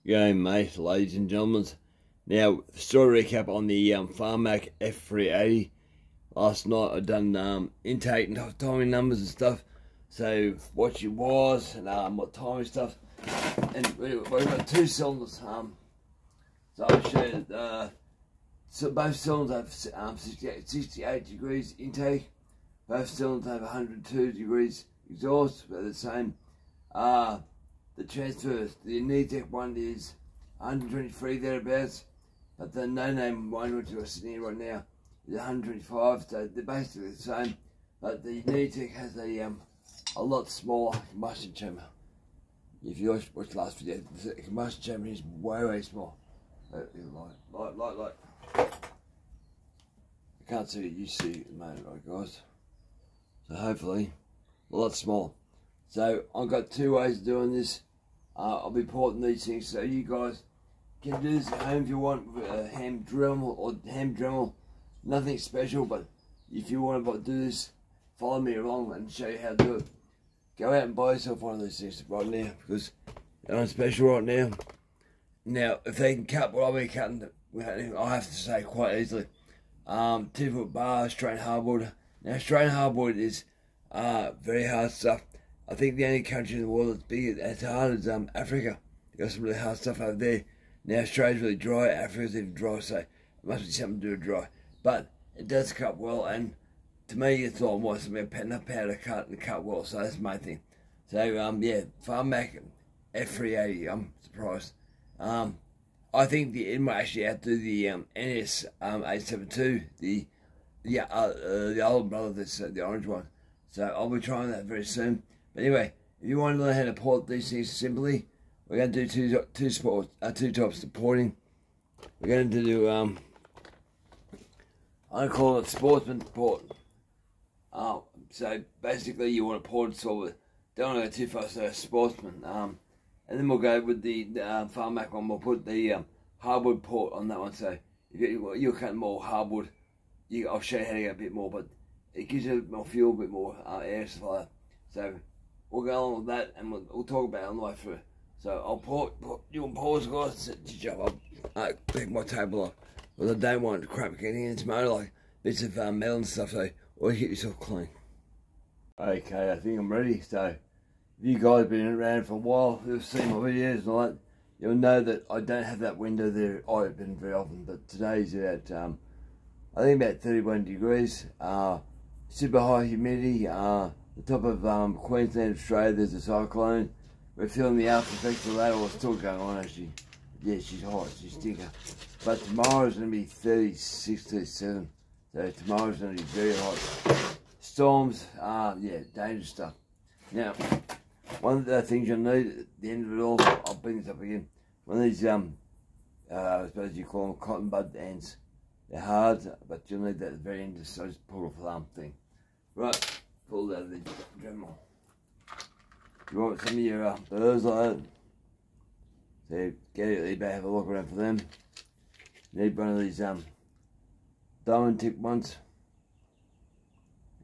Going, mate, ladies and gentlemen. Now, story recap on the Farmac f380. Last night I done intake and timing numbers and stuff. So what she was and what timing stuff. And we've got two cylinders. So I'll show you. So both cylinders have 68 degrees intake. Both cylinders have 102 degrees exhaust. They're the same. The transfers, the Neo-tec one is 123 thereabouts, but the no-name one, which we're sitting here right now, is 125, so they're basically the same, but the Neo-tec has a lot smaller combustion chamber. If you watched the last video, the combustion chamber is way small. Light. I can't see it, you see it at the moment, right guys? So hopefully, a lot smaller. So I've got two ways of doing this. I'll be porting these things so you guys can do this at home if you want with a hand Dremel or hand Dremel. Nothing special, but if you want to do this, follow me along and show you how to do it. Go out and buy yourself one of these things right now because they're on special right now. Now, if they can cut what I'll be cutting, I have to say quite easily. 2-foot bar, straight hardwood. Now, straight hardwood is very hard stuff. I think the only country in the world that's big as hard as Africa. They got some really hard stuff over there. Now Australia's really dry, Africa's even dry, so it must be something to do with dry. But it does cut well, and to me it's all more something enough power to cut and cut well, so that's my thing. So yeah, Farmac f380, I'm surprised. I think it might actually outdo the NS 872, the old brother, that's the orange one. So I'll be trying that very soon. But anyway, if you want to learn how to port these things simply, we're going to do two types of porting. We're going to do I call it sportsman port. So basically, you want to port it so don't want to go too fast. So sportsman. And then we'll go with the Farmac one. We'll put the hardwood port on that one. So if you're cutting more hardwood, I'll show you how to get a bit more, but it gives you a bit more fuel, a bit more air, stuff like that. So we'll go along with that, and we'll talk about it on the way through. So I'll you want pause, guys? I'll pick my table up, because I don't want crap getting into motor, like bits of metal and stuff. So always keep yourself clean. Okay, I think I'm ready. So if you guys have been around for a while, you've seen my videos and all that, you'll know that I don't have that window there open very often. But today's at I think about 31 degrees. Super high humidity. The top of Queensland, Australia, there's a cyclone. We're feeling the after effects of that, or it's still going on actually. Yeah, she's hot, she's stinker. But tomorrow's going to be 36, 37. So tomorrow's going to be very hot. Storms, yeah, dangerous stuff. Now, one of the things you'll need at the end of it all, I'll bring this up again. One of these, I suppose you call them cotton bud ends. They're hard, but you'll need that at the very end, so just pull off the arm thing. Right. Pull out of the Dremel. You want some of your birds like that? So get it at eBay, have a look around for them. You need one of these diamond tip ones.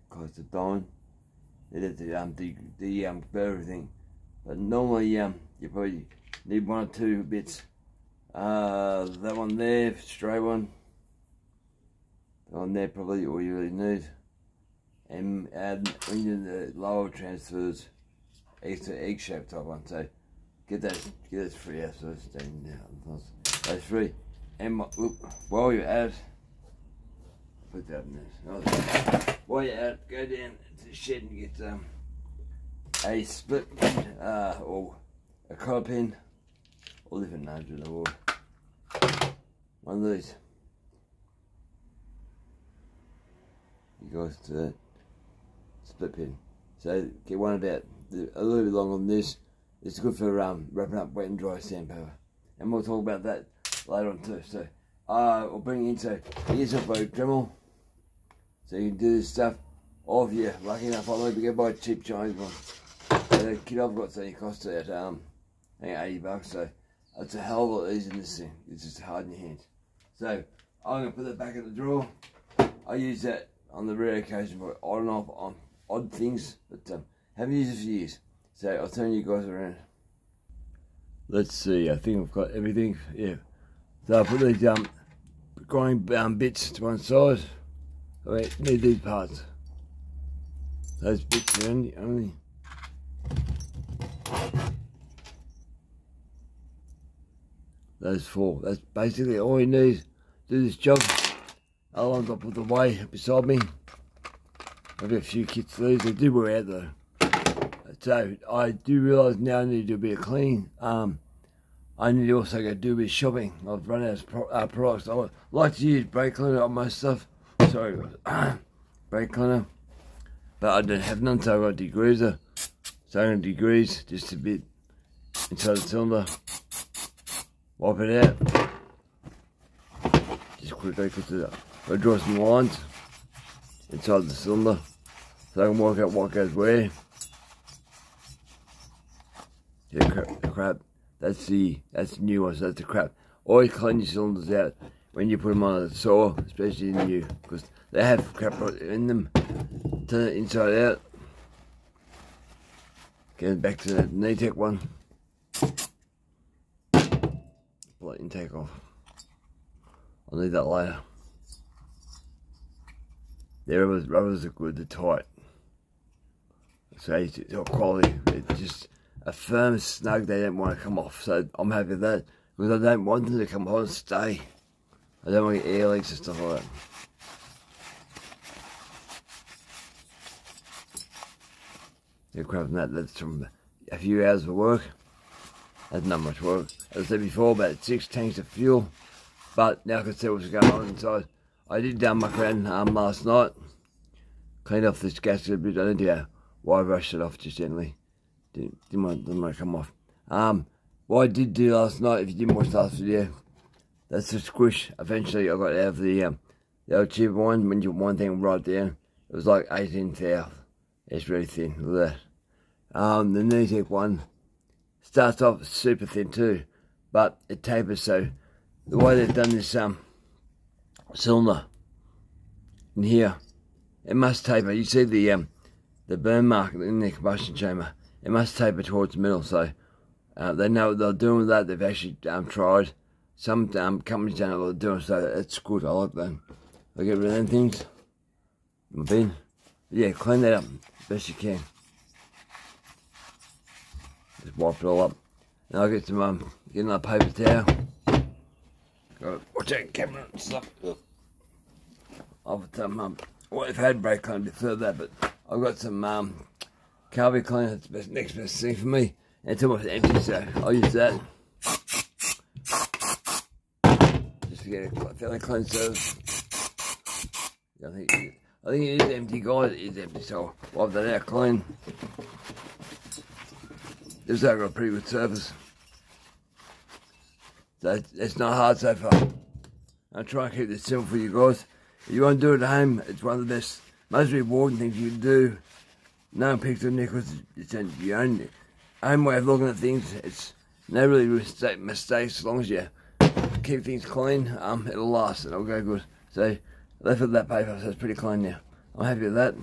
Because the diamond. They did the everything. But normally you probably need one or two bits. That one there, straight one. That one there probably all you really need. And when you do the lower transfers, extra egg-shaped type one. So get those three out. So those three. And while you're at it, put that in there. While you're at it, go down to the shed and get a split pin or a collar pin, all different names in the world. One of these. You guys do that. Split pin. So get one about a little bit longer than this. It's good for wrapping up wet and dry sandpaper. And we'll talk about that later on too. So we'll bring it in. So get yourself a Dremel. So you can do this stuff. Or if you're lucky enough, I'll maybe go buy a cheap Chinese one. So the kit I've got, so it costs at I think $80. So it's a hell of a lot easier than this thing. It's just hard in your hands. So I'm gonna put that back in the drawer. I use that on the rare occasion for on and off on odd things, but haven't used it for years. So I'll turn you guys around. let's see, I think I've got everything, yeah. So I'll put these grinding bits to one side. I need these parts. Those bits are only. Those 4. That's basically all you need to do this job. Other ones I'll put away beside me. I've got a few kits of these. They do wear out though. So I do realise now I need to do a bit of cleaning. I need to also go do a bit of shopping. I've run out of products. I like to use brake cleaner on my stuff. Sorry, brake cleaner. But I don't have none, so I've got degreaser. So I'm going to degrease just a bit inside the cylinder. Wipe it out. Just quickly because I draw some lines inside the cylinder so I can work out what goes where. Yeah, crap. That's the new one, so that's the crap. Always clean your cylinders out when you put them on a saw, especially the new, because they have crap in them. Turn it inside out. Getting back to the Neo-tec one. Pull that intake off. I'll need that later. The rubbers are good, they're tight. So it's got quality. It's just a firm snug, they don't want to come off. So I'm happy with that. Because I don't want them to come on and stay. I don't want to get air leaks and stuff like that. Yeah, crap, that's from a few hours of work. That's not much work. As I said before, about 6 tanks of fuel. But now I can see what's going on inside. I did muck around last night. Cleaned off this gasket a bit. I didn't wire brush it off just gently. Didn't want to come off. What I did do last night, if you didn't watch the last video, that's the squish. Eventually I got out of the old cheaper one. When you one thing right down, it was like 18 thou. It's really thin. Look at that. The Neo-tec one starts off super thin too, but it tapers. So the way they've done this cylinder in here, it must taper. You see the burn mark in the combustion chamber. It must taper towards the middle. So they know what they're doing with that. They've actually tried. Some companies don't know what they're doing, so it's good. I like that. I get rid of them things in my bin. Yeah, clean that up best you can. Just wipe it all up. Now I'll get some get another paper towel. Gotta watch that camera and stuff. I've well, I've had brake cleaner before that, but I've got some carburetor cleaner. That's the next best thing for me. And it's almost empty, so I'll use that. Just to get a fairly clean service. I think it is empty, guys. It is empty, so I'll wipe that out clean. This has got a pretty good surface. So it's not hard so far. I'll try and keep this simple for you guys. If you want to do it at home, it's one of the best, most rewarding things you can do. No one picks on you because it's your own way of looking at things. It's no really mistakes as long as you keep things clean. It'll last and it'll go good. So I left with that paper, so it's pretty clean now. I'm happy with that.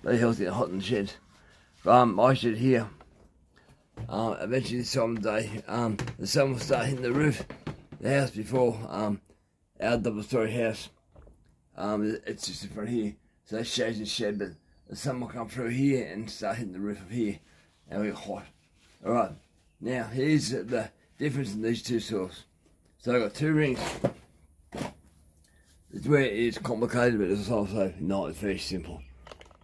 Very healthy and hot in the shed. My shed here. Eventually this time of day, the sun will start hitting the roof. The house before, our double-story house, it's just in front here, so that shows the shed, but the sun will come through here and start hitting the roof of here, and we're hot. Alright, now here's the difference in these two saws. So I've got 2 rings. It's where it is complicated, but it's also not. It's very simple.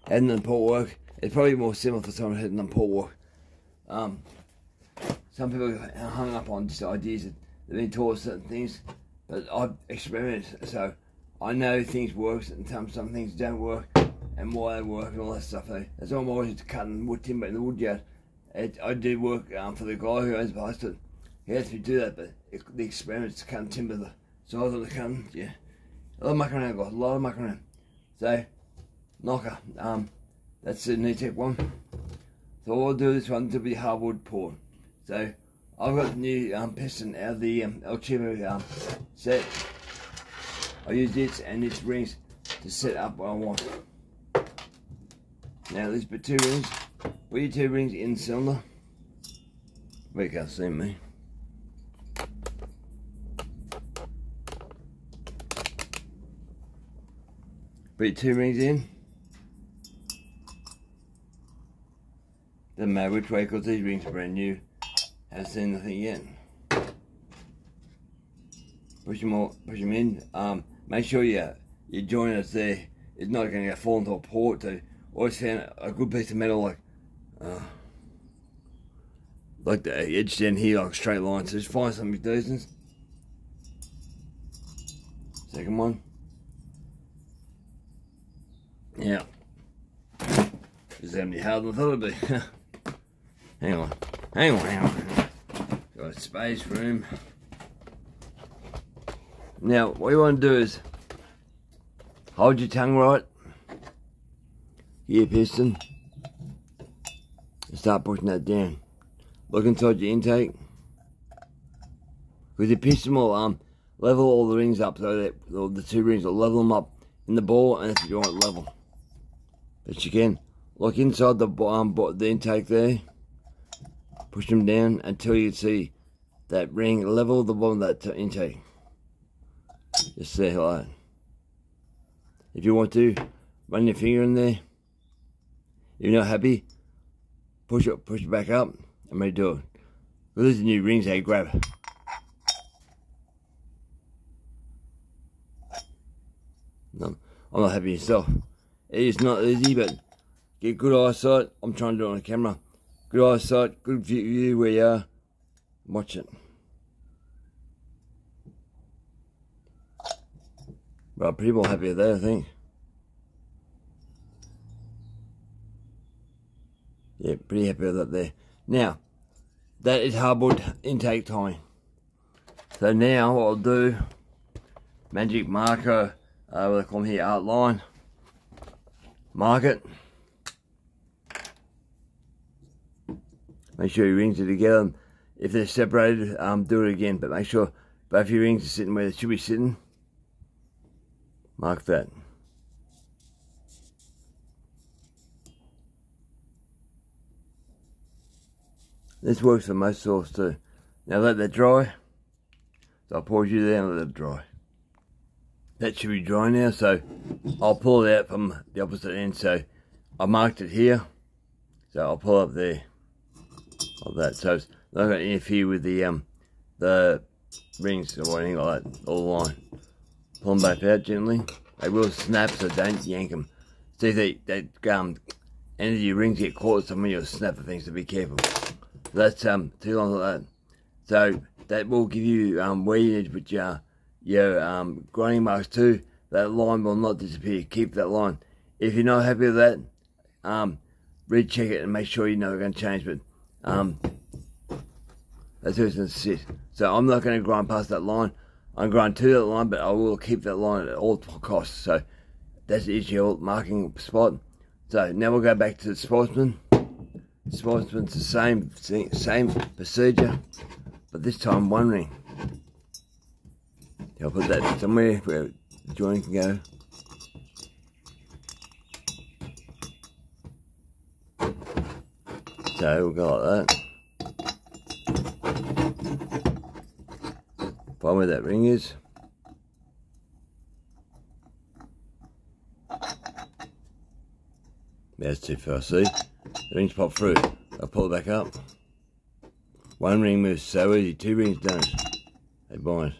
Heading and pull work, it's probably more simple for someone heading and pull work. Some people are hung up on just ideas that they've been taught certain things, but I've experimented, so I know things work and some things don't work, and why they work and all that stuff. So that's why I'm always cutting wood timber in the wood yard. I do work for the guy who owns the place, but he has to do that. But the experiments to cut timber, the size of the cutting, yeah, a lot of mucking around, guys, a lot of mucking around. So knocker, that's the Neo-tec one. So all I'll do this one to be hardwood poured. So I've got the new piston out of the El Chivo set. I use this and this rings to set up what I want. Now let's put 2 rings. Put your 2 rings in the cylinder. You can't see me. Put your 2 rings in. Doesn't matter which way, because these rings are brand new. Haven't seen nothing yet. Push them in. Make sure your joiners there is not going to fall into a port. So always found a good piece of metal like the edge down here, like a straight line. So just find something decent. Second one. Yeah. Just how many harder than I thought it'd be. Hang on. Got space, room. Now, what you want to do is hold your tongue right, gear piston, and start pushing that down. Look inside your intake, because your piston will level all the rings up, so that the 2 rings will level them up in the ball, and if you want it level. But you can look inside the intake there, push them down until you see that ring level the bottom of that intake. Just there like that. If you want to, run your finger in there. If you're not happy, push it back up and redo it. Well, these are new rings they grab. No, I'm not happy myself. It is not easy, but get good eyesight. I'm trying to do it on the camera. Good eyesight, good view where you are. Watch it. But I'm pretty well happy with that, I think. Yeah, pretty happy with that there. Now, that is hardwood intake timing. So now what I'll do, magic marker, what they call them here, art line. Mark it. Make sure your rings are together. If they're separated, do it again, but make sure both your rings are sitting where they should be sitting. Mark that. This works for most saws too. Now let that dry. So I'll pause you there and let it dry. That should be dry now, so I'll pull it out from the opposite end. So I marked it here, so I'll pull up there like that. So it's not going to interfere with the rings or anything like that, all the line. Pull them both out gently. They will snap, so don't yank them. See if that end of your rings get caught, some of you'll snap the things, so be careful. That's too long like that. So that will give you where you need to put your grinding marks too. That line will not disappear. Keep that line. If you're not happy with that, recheck it and make sure you know it's going to change. But that's where it's going to sit. So I'm not going to grind past that line. I'm grind to that line, but I will keep that line at all costs. So that's your marking spot. So now we'll go back to the Sportsman. Sportsman's the same procedure, but this time 1 ring. I'll put that somewhere where the joint can go. So we'll go like that. Find where that ring is. That's too far, see? The rings pop through. I'll pull it back up. 1 ring moves so easy, 2 rings don't. They bind.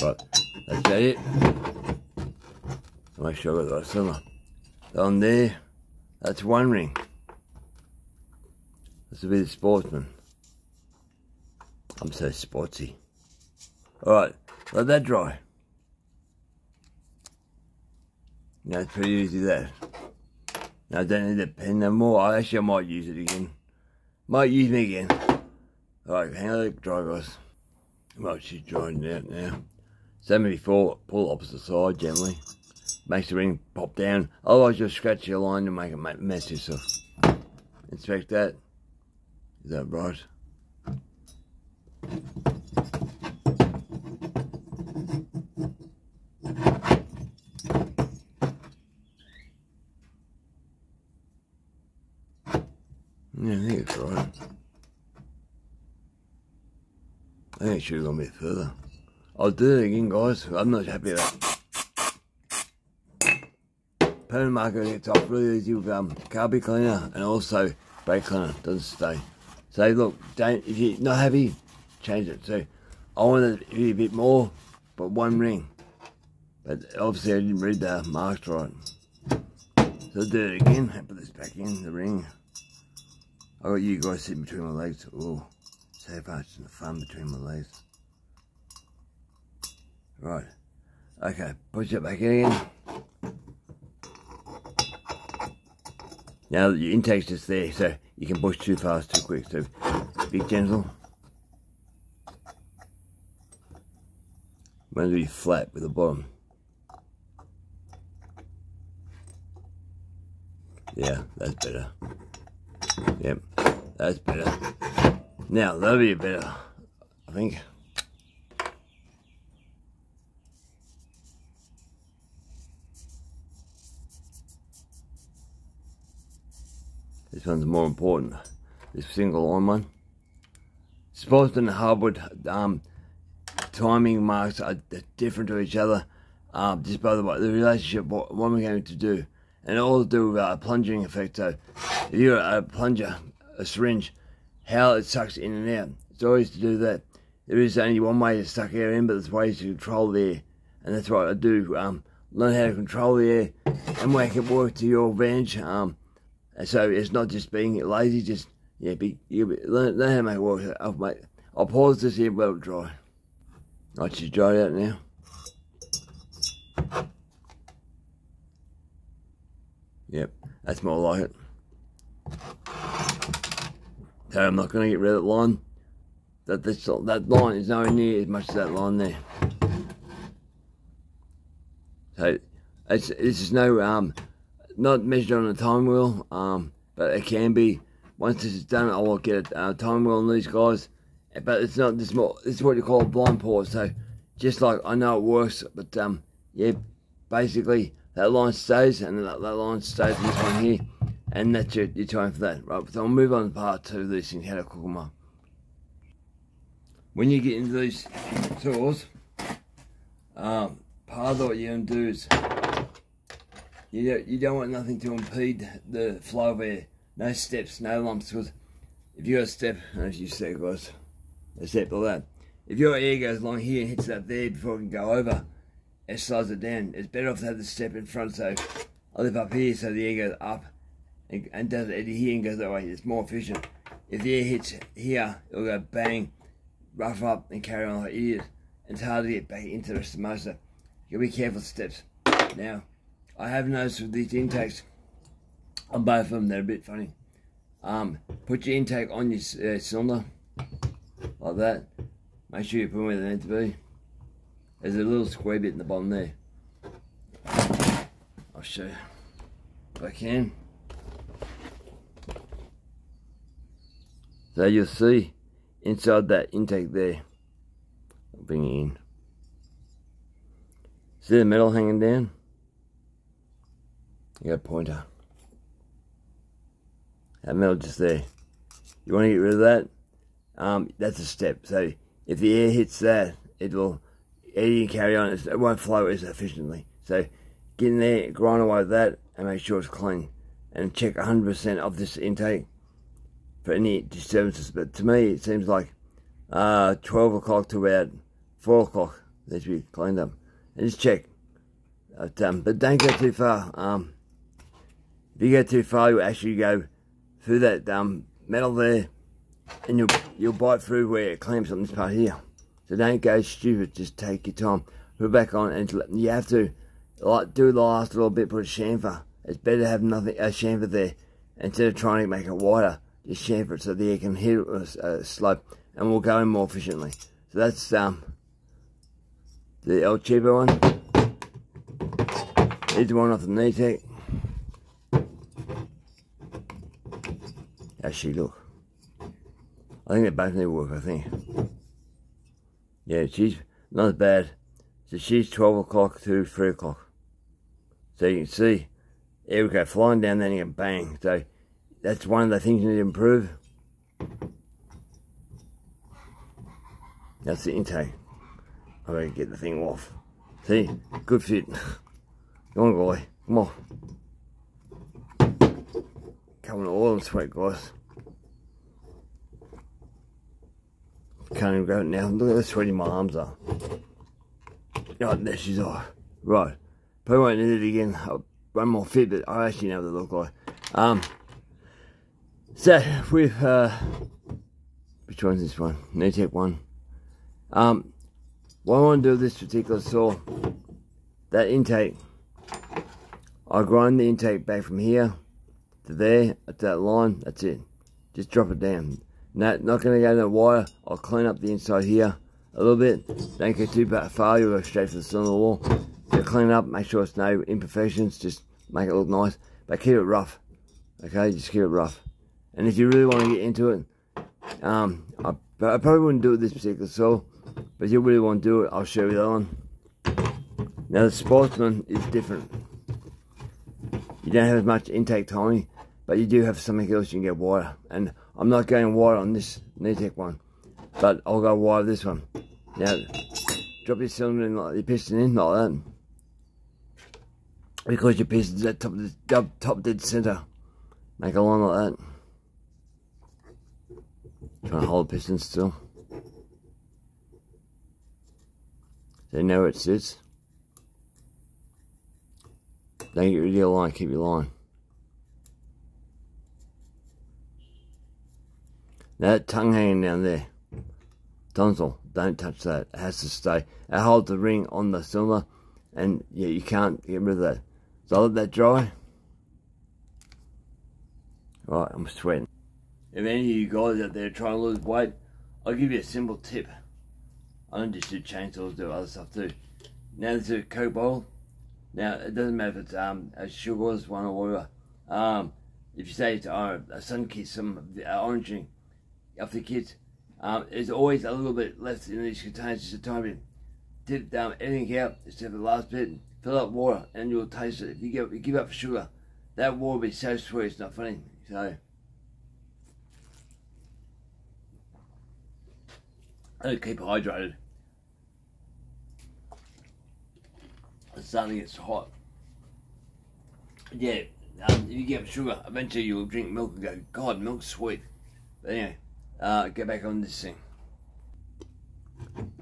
Right, that's about it. I'll make sure I got the right cylinder. On there, that's 1 ring. This will be the Sportsman. I'm so sportsy. Alright, let that dry. Now it's pretty easy that. Now I don't need that pen no more. I might use it again. Might use me again. Alright, hang on, let it dry guys. Well, she's drying out now. Same as before, pull opposite side gently. Makes the ring pop down. Otherwise you'll scratch your line and make a mess yourself. Inspect that. Is that right? Yeah, I think it's right. I think it should have gone a bit further. I'll do it again, guys. I'm not happy with that. permanent marker gets off really easy with carpet cleaner and also brake cleaner, doesn't stay. So look, if you're not happy, change it. So I wanted it to be a bit more, but one ring. But obviously I didn't read the marks right. So I'll do it again, I put this back in, the ring. I got you guys sitting between my legs. Oh, so much fun between my legs. Right, okay, push it back in again. Now your intake's just there, so you can push too fast, too quick, so be gentle. Might be flat with the bottom. Yeah, that's better. Yep, that's better. Now, that'll be better, I think. This one's more important. This single line one. Supposed and hardwood timing marks are different to each other. Just by the way, the relationship, what we're going to do. And all to do with a plunging effect. So if you've got a plunger, a syringe, how it sucks in and out. It's always to do that. There is only one way to suck air in, but there's ways to control the air. And that's what I do. Learn how to control the air and make it work to your advantage. And so it's not just being lazy, just, yeah, learn how to make it work. I'll pause this here, let it dry. Right, she's dried out now. Yep, that's more like it. So I'm not going to get rid of that line. That line is nowhere near as much as that line there. So this is no not measured on a time wheel, but it can be. Once this is done, I will get a time wheel on these guys. But it's not this more. This is what you call a blind pause. So just like I know it works, but yeah, basically. That line stays, and that line stays in this one here, and that's your time for that. Right, so I'll move on to part 2 of these things, how to cook them up. When you get into these tools, part of what you're going to do is, you don't want nothing to impede the flow of air. No steps, no lumps, because if you got a step, as you see guys, a step like that, if your air goes along here and hits that there before it can go over, it slows it down. It's better off to have the step in front, so I lift up here so the air goes up and does it here and goes that way. It's more efficient. If the air hits here, it'll go bang, rough up and carry on like it is. It's hard to get back into the rest of the motor. You'll be careful with steps. Now, I have noticed with these intakes, on both of them, they're a bit funny. Put your intake on your cylinder, like that. Make sure you put them where they need to be. There's a little square bit in the bottom there. I'll show you if I can. So you'll see inside that intake there. I'll bring it in. See the metal hanging down? You got a pointer. That metal just there. You want to get rid of that? That's a step. So if the air hits that, it'll you can carry on, it won't flow as efficiently. So get in there, grind away with that, and make sure it's clean. And check 100% of this intake for any disturbances. But to me, it seems like 12 o'clock to about 4 o'clock needs to be cleaned up. And just check. But don't go too far. If you go too far, you'll actually go through that metal there, and you'll bite through where it clamps on this part here. So don't go stupid, just take your time. Put it back on, and you have to do the last little bit, put a chamfer. It's better to have a chamfer there, instead of trying to make it wider. Just chamfer it so the air can hit it slope, and will go in more efficiently. So that's the old cheaper one. Here's the one off the Neo-tec. How's she look? I think they both need work, I think. Yeah, she's not as bad. So she's 12 o'clock to 3 o'clock. So you can see, air will go flying down there and you can bang. So that's one of the things you need to improve. That's the intake. I'm going to get the thing off. See, good fit. Come on, boy. Come on. coming oil and sweat, guys. Can't even grab it now. Look at how sweaty my arms are. Right, there she's off. Right. Probably won't need it again. I'll run more fit, but I actually know what they look like. So with which one's this one? Neo-tec one. What I want to do with this particular saw, that intake, I grind the intake back from here to there, at that line, that's it. Just drop it down. No, not going to go to the wire. I'll clean up the inside here a little bit. Don't go too far, you'll go straight for the cylinder wall. So clean it up, make sure it's no imperfections, just make it look nice. But keep it rough, okay, just keep it rough. And if you really want to get into it, I probably wouldn't do it this particular saw, but if you really want to do it, I'll show you that one. Now the Sportsman is different. You don't have as much intake timing, but you do have something else you can get wire. And I'm not going wire on this Neo-tec one, but I'll go wire this one. Now, drop your cylinder in, like your piston in, like that. Because your piston's at top dead center. Make a line like that. Trying to hold the piston still. So you know where it sits. Don't get rid of your line, keep your line. Now that tongue hanging down there, tonsil, don't touch that. It has to stay. It holds the ring on the cylinder, and yeah, you can't get rid of that. So I'll let that dry. Right, I'm sweating. If any of you guys out there trying to lose weight, I'll give you a simple tip. I don't just do chainsaws, do other stuff too. Now there's a Coke bottle. Now it doesn't matter if it's a sugars one or whatever. If you say it's a Sunkiss, some oranging off the kids, there's always a little bit left in these containers, just a tiny bit. Dip everything out, except for the last bit, fill up water, and you'll taste it. If you give up sugar, that water will be so sweet, it's not funny. So, I keep hydrated. It's starting to get hot. Yeah, if you give up sugar, eventually you'll drink milk and go, God, milk's sweet. But anyway, get back on this thing.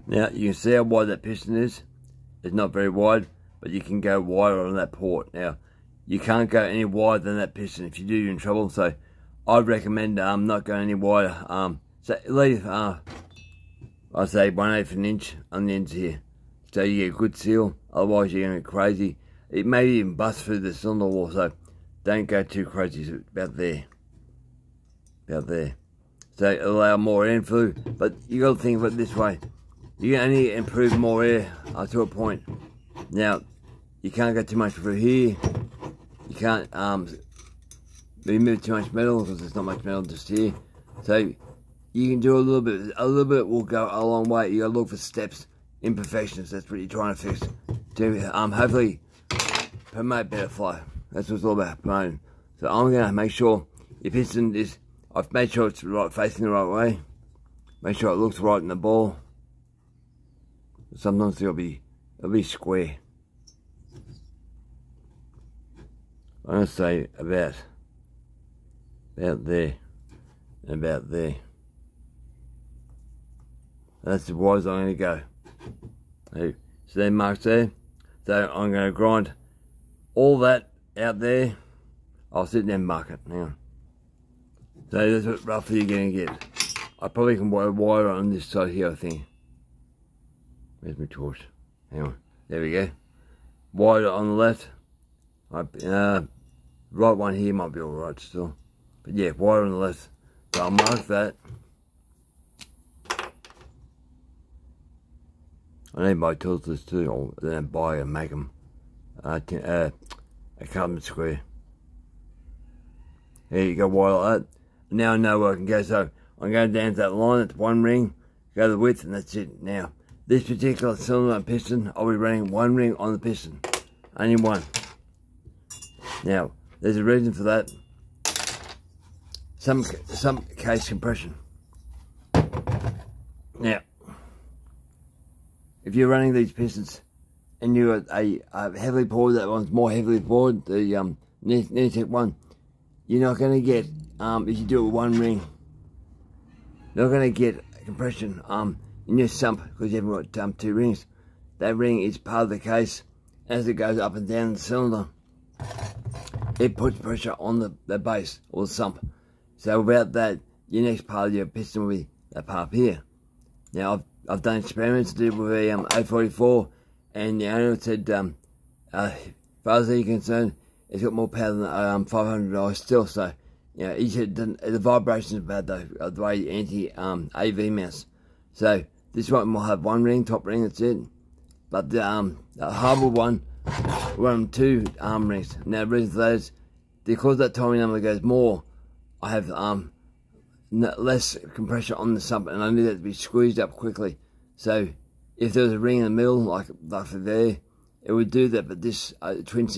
Now, you can see how wide that piston is. It's not very wide, but you can go wider on that port. Now, you can't go any wider than that piston. If you do, you're in trouble. So, I'd recommend not going any wider. So, leave, I say 1/8 of an inch on the ends here. So you get a good seal, otherwise you're going to go crazy. It may even bust through the cylinder wall, so don't go too crazy. It's about there. About there. So allow more airflow, but you got to think of it this way. You can only improve more air to a point. Now, you can't go too much through here. You can't remove too much metal because there's not much metal just here. So you can do a little bit. A little bit will go a long way. You got to look for steps, imperfections. That's what you're trying to fix. To hopefully promote better flow. That's what it's all about, promoting. So I'm going to make sure your piston is. I've made sure it's right, facing the right way. Make sure it looks right in the ball. Sometimes it'll be square. I'm going to say about there and about there. That's the wise I'm going to go. So they marks there. So I'm going to grind all that out there. I'll sit there and mark it. Hang on. So that's what roughly you're going to get. I probably can wire on this side here, I think. Where's my torch? Hang on. There we go. Wire on the left. Right one here might be alright still. But yeah, wire on the left. So I'll mark that. I need my tools this too, or then buy and make them a carbon square. There you go, wire like that. Now I know where I can go, so I'm going down to that line, it's one ring, go the width, and that's it. Now, this particular cylinder and piston, I'll be running one ring on the piston, only one. Now, there's a reason for that. Some case compression. Now, if you're running these pistons and you're a heavily poured, that one's more heavily poured, the Neo-tec one, you're not going to get, if you do it with one ring, you're not going to get compression in your sump because you haven't got two rings. That ring is part of the case. As it goes up and down the cylinder, it puts pressure on the base or the sump. So without that, your next part of your piston will be that part up here. Now I've done experiments to do with a A44, and the owner said, as far as he's concerned, it's got more power than 500i still. So you know, he said the vibrations are bad though, the way anti-AV mounts. So this one will have one ring, top ring, that's it. But the Harbour one will run two rings. Now the reason for that is because that timing number goes more, I have less compression on the sump, and I need that to be squeezed up quickly. So if there was a ring in the middle, like there, it would do that. But this twin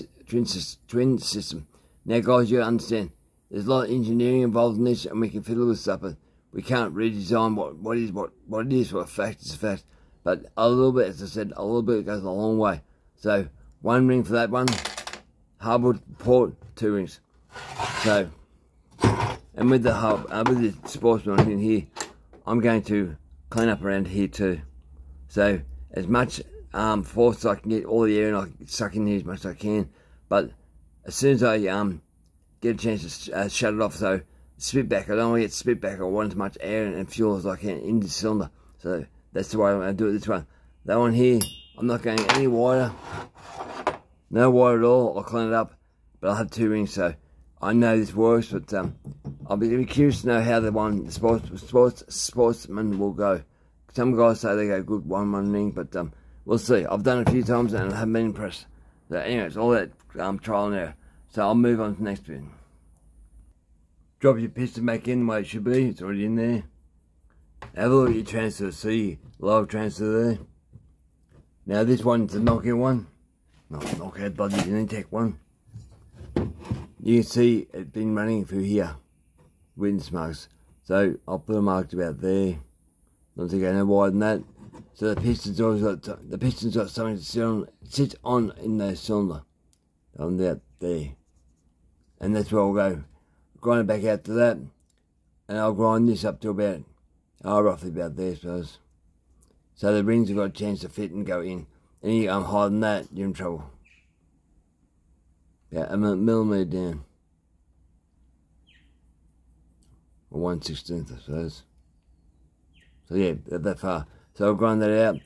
system. Now guys, you understand, there's a lot of engineering involved in this, and we can fiddle with stuff, but we can't redesign what it is. What a fact is a fact. But a little bit, as I said, a little bit goes a long way. So one ring for that one, Harbour port, two rings. So, and with the Sportsman in here, I'm going to clean up around here too. So as much force as I can get all the air, and I can suck in here as much as I can. But as soon as I get a chance to shut it off, so spit back. I don't want to get spit back. I want as much air and fuel as I can in the cylinder. So that's the way I'm going to do it. This one, that one here, I'm not going any wider, no wire at all. I'll clean it up, but I'll have two rings, so I know this works. But I'll be curious to know how the Sportsman will go. Some guys say they go good one ring, but we'll see. I've done it a few times and I haven't been impressed. So anyway, it's all that trial and error. So I'll move on to the next bit. Drop your piston back in the way it should be. It's already in there. Have a look at your transfer. See low transfer there. Now this one's a knockout one. Not knockout, but the Neo-tec one. You can see it's been running through here. Witness marks. So I'll put a mark about there. Not to go no wider than that. So the piston's always got something to sit on in the cylinder. On that there. And that's where I'll go. Grind it back out to that. And I'll grind this up to about, roughly about there, I suppose. So the rings have got a chance to fit and go in. Any higher than that, you're in trouble. About a millimetre down. Or 1/16, I suppose. So yeah, that far. So I'll grind that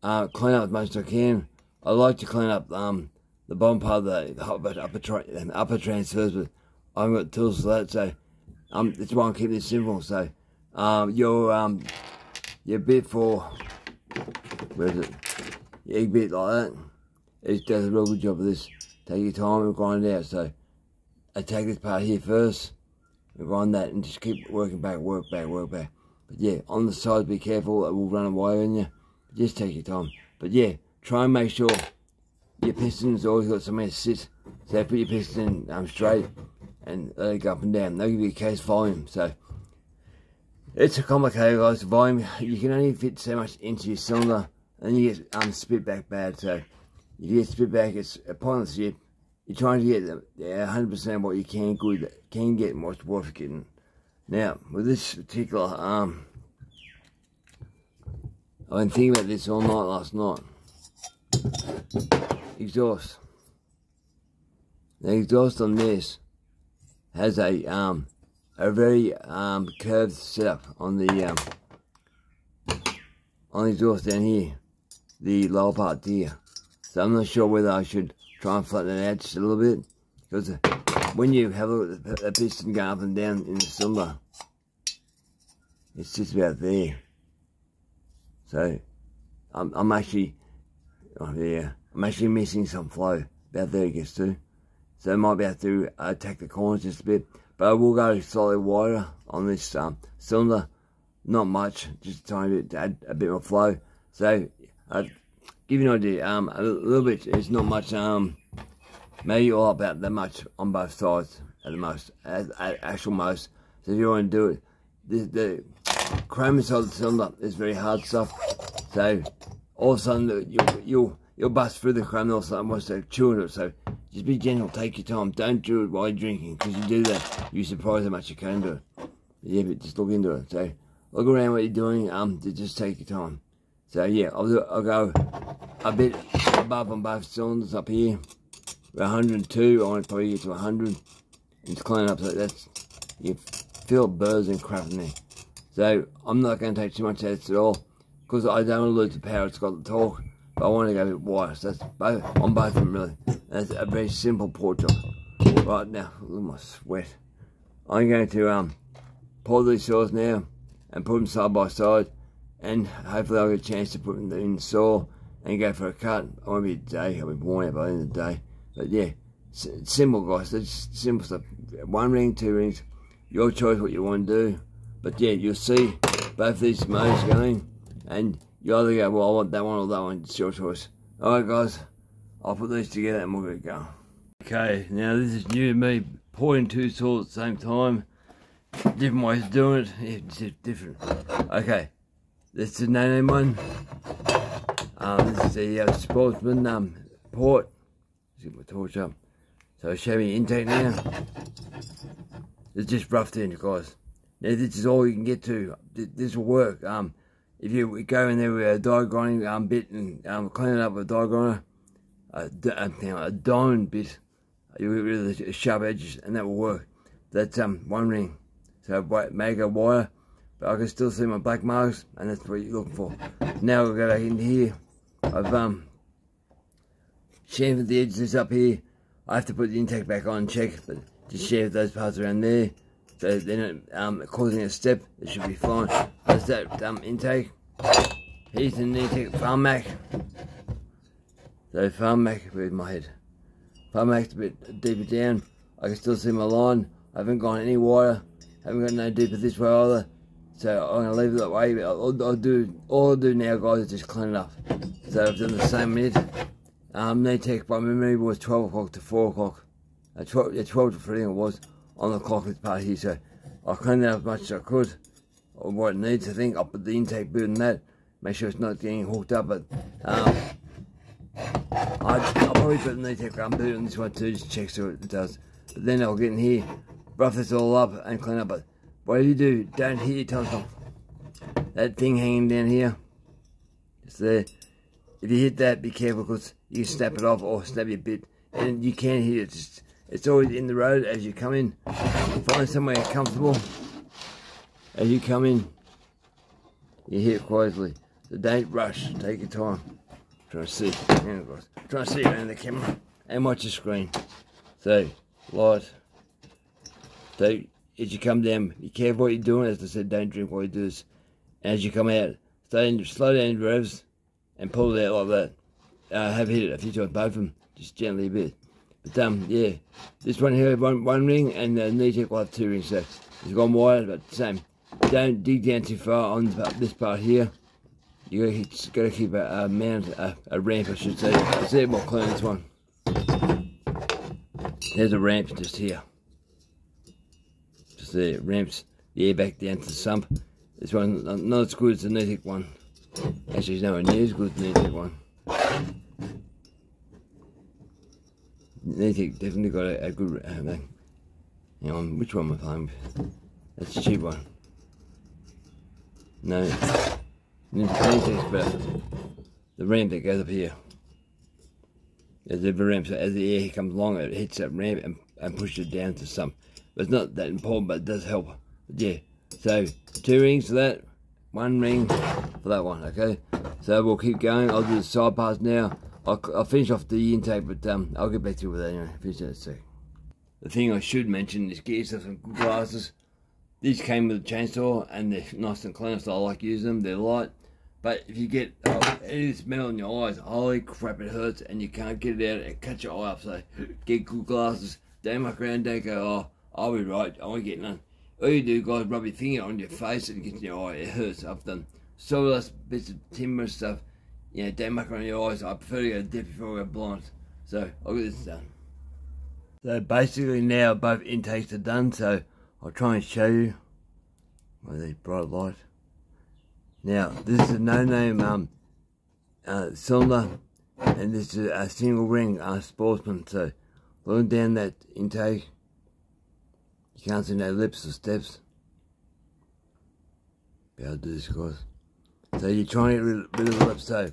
out. Clean up as much as I can. I like to clean up the bottom part of the upper transfers, but I haven't got tools for that. So that's why I'm keeping this simple. So your bit for, where is it? Your egg bit like that. It does a real good job of this. Take your time and grind it out. So I take this part here first, and grind that, and just keep working back, work back. But yeah, on the sides, be careful, it will run away on you. Just take your time. But yeah, try and make sure your piston's always got somewhere to sit. So put your piston straight and let it go up and down. They'll give you a case volume. So it's a complicated, guys. Volume, you can only fit so much into your cylinder, and you get spit back bad. So if you get spit back, it's a pointless ship. You're trying to get 100% of what you can get and what's worth getting. Now, with this particular I've been thinking about this all night last night. Exhaust. The exhaust on this has a very curved setup on the exhaust down here, the lower part here. So I'm not sure whether I should try and flatten it out just a little bit, because when you have a look at the piston going up and down in the cylinder, it's just about there. So I'm actually, I'm actually missing some flow. About there it gets to. So I might be able to attack the corners just a bit, but I will go slightly wider on this cylinder. Not much, just trying to add a bit more flow. So give you an idea, a little bit. It's not much. Maybe all about that much on both sides at the most, at actual most. So if you want to do it, the chrome inside the cylinder is very hard stuff. So all of a sudden you'll bust through the chrome, and all of a sudden wants to chew into it. So just be gentle, take your time. Don't do it while you're drinking, because you do that, you're surprised how much you can do it. But yeah, but just look into it. So look around what you're doing, just take your time. So yeah, I'll go a bit above on both cylinders up here. 102, I want to probably get to 100. And it's clean up, so that's, you feel birds and crap in there. So I'm not going to take too much out at all, because I don't want to lose the power, it's got the torque. But I want to go a bit wider, so that's both, on both of them really. That's a very simple port job. Right now, look at my sweat. I'm going to pull these saws now and put them side by side, and hopefully I'll get a chance to put them in the saw and go for a cut. I won't be a day, I'll be worn out by the end of the day. But yeah, simple guys, that's simple stuff. 1 ring, 2 rings, your choice what you want to do. But yeah, you'll see both these modes going, and you either go, well, I want that one or that one, it's your choice. Alright guys, I'll put these together and we'll get going. Okay, now this is new to me, porting 2 saws at the same time. Different ways of doing it, yeah, it's different. Okay, this is the no-name one. This is the Sportsman port. Let's get my torch up. So I'll show you intake now. It's just roughed in, guys. Now this is all you can get to. This will work. If you go in there with a die grinding bit and clean it up with a die grinder, a diamond bit, you get rid of the sharp edges, and that will work. That's 1 ring. So make a wire, but I can still see my black marks, and that's what you're looking for. Now we'll go back in here. I've chamfered the edges up here. I have to put the intake back on and check, but just chamfer those parts around there, so they're not causing a step. It should be fine. That's that intake. Here's the Neo-tec farm Mac. So farm Mac with my head. Farm Mac's a bit deeper down. I can still see my line. I haven't gone any wider. Haven't got no deeper this way either. So I'm gonna leave it that way. But all I'll do now, guys, is just clean it up. So I've done the same minute. Neo-tec by memory was 12 o'clock to 4 o'clock. 12 to 3 it was on the clock, this part here. So I cleaned that up as much as I could, or what it needs. I think I'll put the intake boot in that. Make sure it's not getting hooked up. But I'll probably put the Neo-tec boot on this one too, just check so it does. But then I'll get in here, rough this all up and clean up. But what you do, don't hit your telephone. That thing hanging down here, it's there. If you hit that, be careful, because you can snap it off or snap your bit, and you can hit it. It's always in the road as you come in. Find somewhere comfortable. As you come in, you hit it quietly. So don't rush, take your time. Try to see, try to see around the camera and watch the screen. So, light. So, as you come down, be careful what you're doing. As I said, don't drink while you do this. As you come out, slow down your revs and pull it out like that. Have hit it a few times, both of them, just gently a bit. But yeah, this one here, one ring, and the Neo-tec will have 2 rings. So it's gone wide, but same. Don't dig down too far on this part here. You gotta keep a ramp, I should say. Let's see more clean this one. There's a ramp just here. Just there, ramps the air back down to the sump. This one not as good as the Neo-tec one. Actually, it's nowhere near as good as the Neo-tec one. Neo-tec definitely got a good hang on, which one am I playing with? That's the cheap one. No, Neo-tec's better. The ramp that goes up here. There's a ramp, so as the air comes along, it hits that ramp and pushes it down to some. But it's not that important, but it does help. But yeah, so 2 rings for that, 1 ring for that one, okay? So we'll keep going. I'll do the side parts now. I'll finish off the intake, but I'll get back to you with that anyway. Finish that in a sec. The thing I should mention is get yourself some good glasses. These came with a chainsaw, and they're nice and clean, so I like using them. They're light. But if you get any smell in your eyes, holy crap, it hurts, and you can't get it out, it cuts your eye up. So get good glasses. Don't muck around, don't go, oh, I'll be right, I won't get none. All you do, guys, rub your finger on your face and it gets in your eye. It hurts. I've done sawdust, bits of timber and stuff. You know, don't muck around your eyes. I prefer to go deaf before I go blind. So I'll get this done. So basically now both intakes are done, so I'll try and show you with the bright light. Now this is a no-name cylinder, and this is a single ring Sportsman. So pulling down that intake. You can't see no lips or steps. Be able to do this, guys. So you're trying to get rid of the lip, so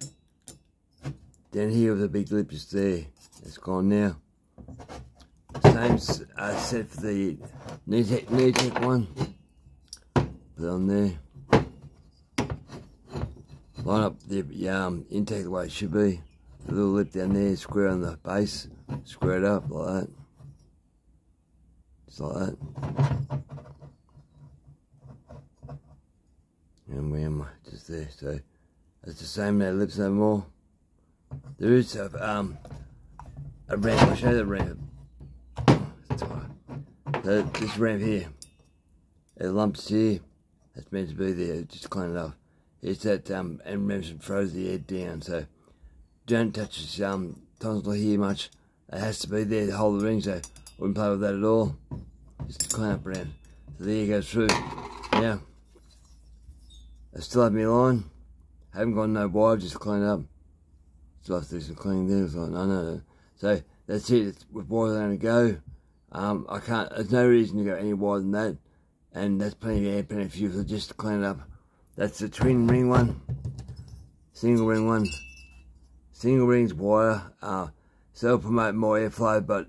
down here with the big lip just there. It's gone now. Same set for the Neo-tec one. Put it on there. Line up the intake the way it should be. A little lip down there, square on the base. Square it up like that. Just like that. And where am I? Just there. So it's the same now, lips no more. There is a ramp. I'll show you the ramp. So this ramp here, it lumps here. That's meant to be there. Just clean it up. It's that and ramps and throws the head down. So don't touch this tonsil here much. It has to be there to hold the ring. So I wouldn't play with that at all. Just clean up around. So there you go through. Now I still have my line. Haven't got no wire. Just clean it up. Still have to do some cleaning there. It's like no. So that's it. It's with wire on to go. I can't. There's no reason to go any wider than that. And that's plenty of air, plenty of fuel. So just clean it up. That's the twin ring one. Single ring one. Single rings wire. So it'll promote more airflow, but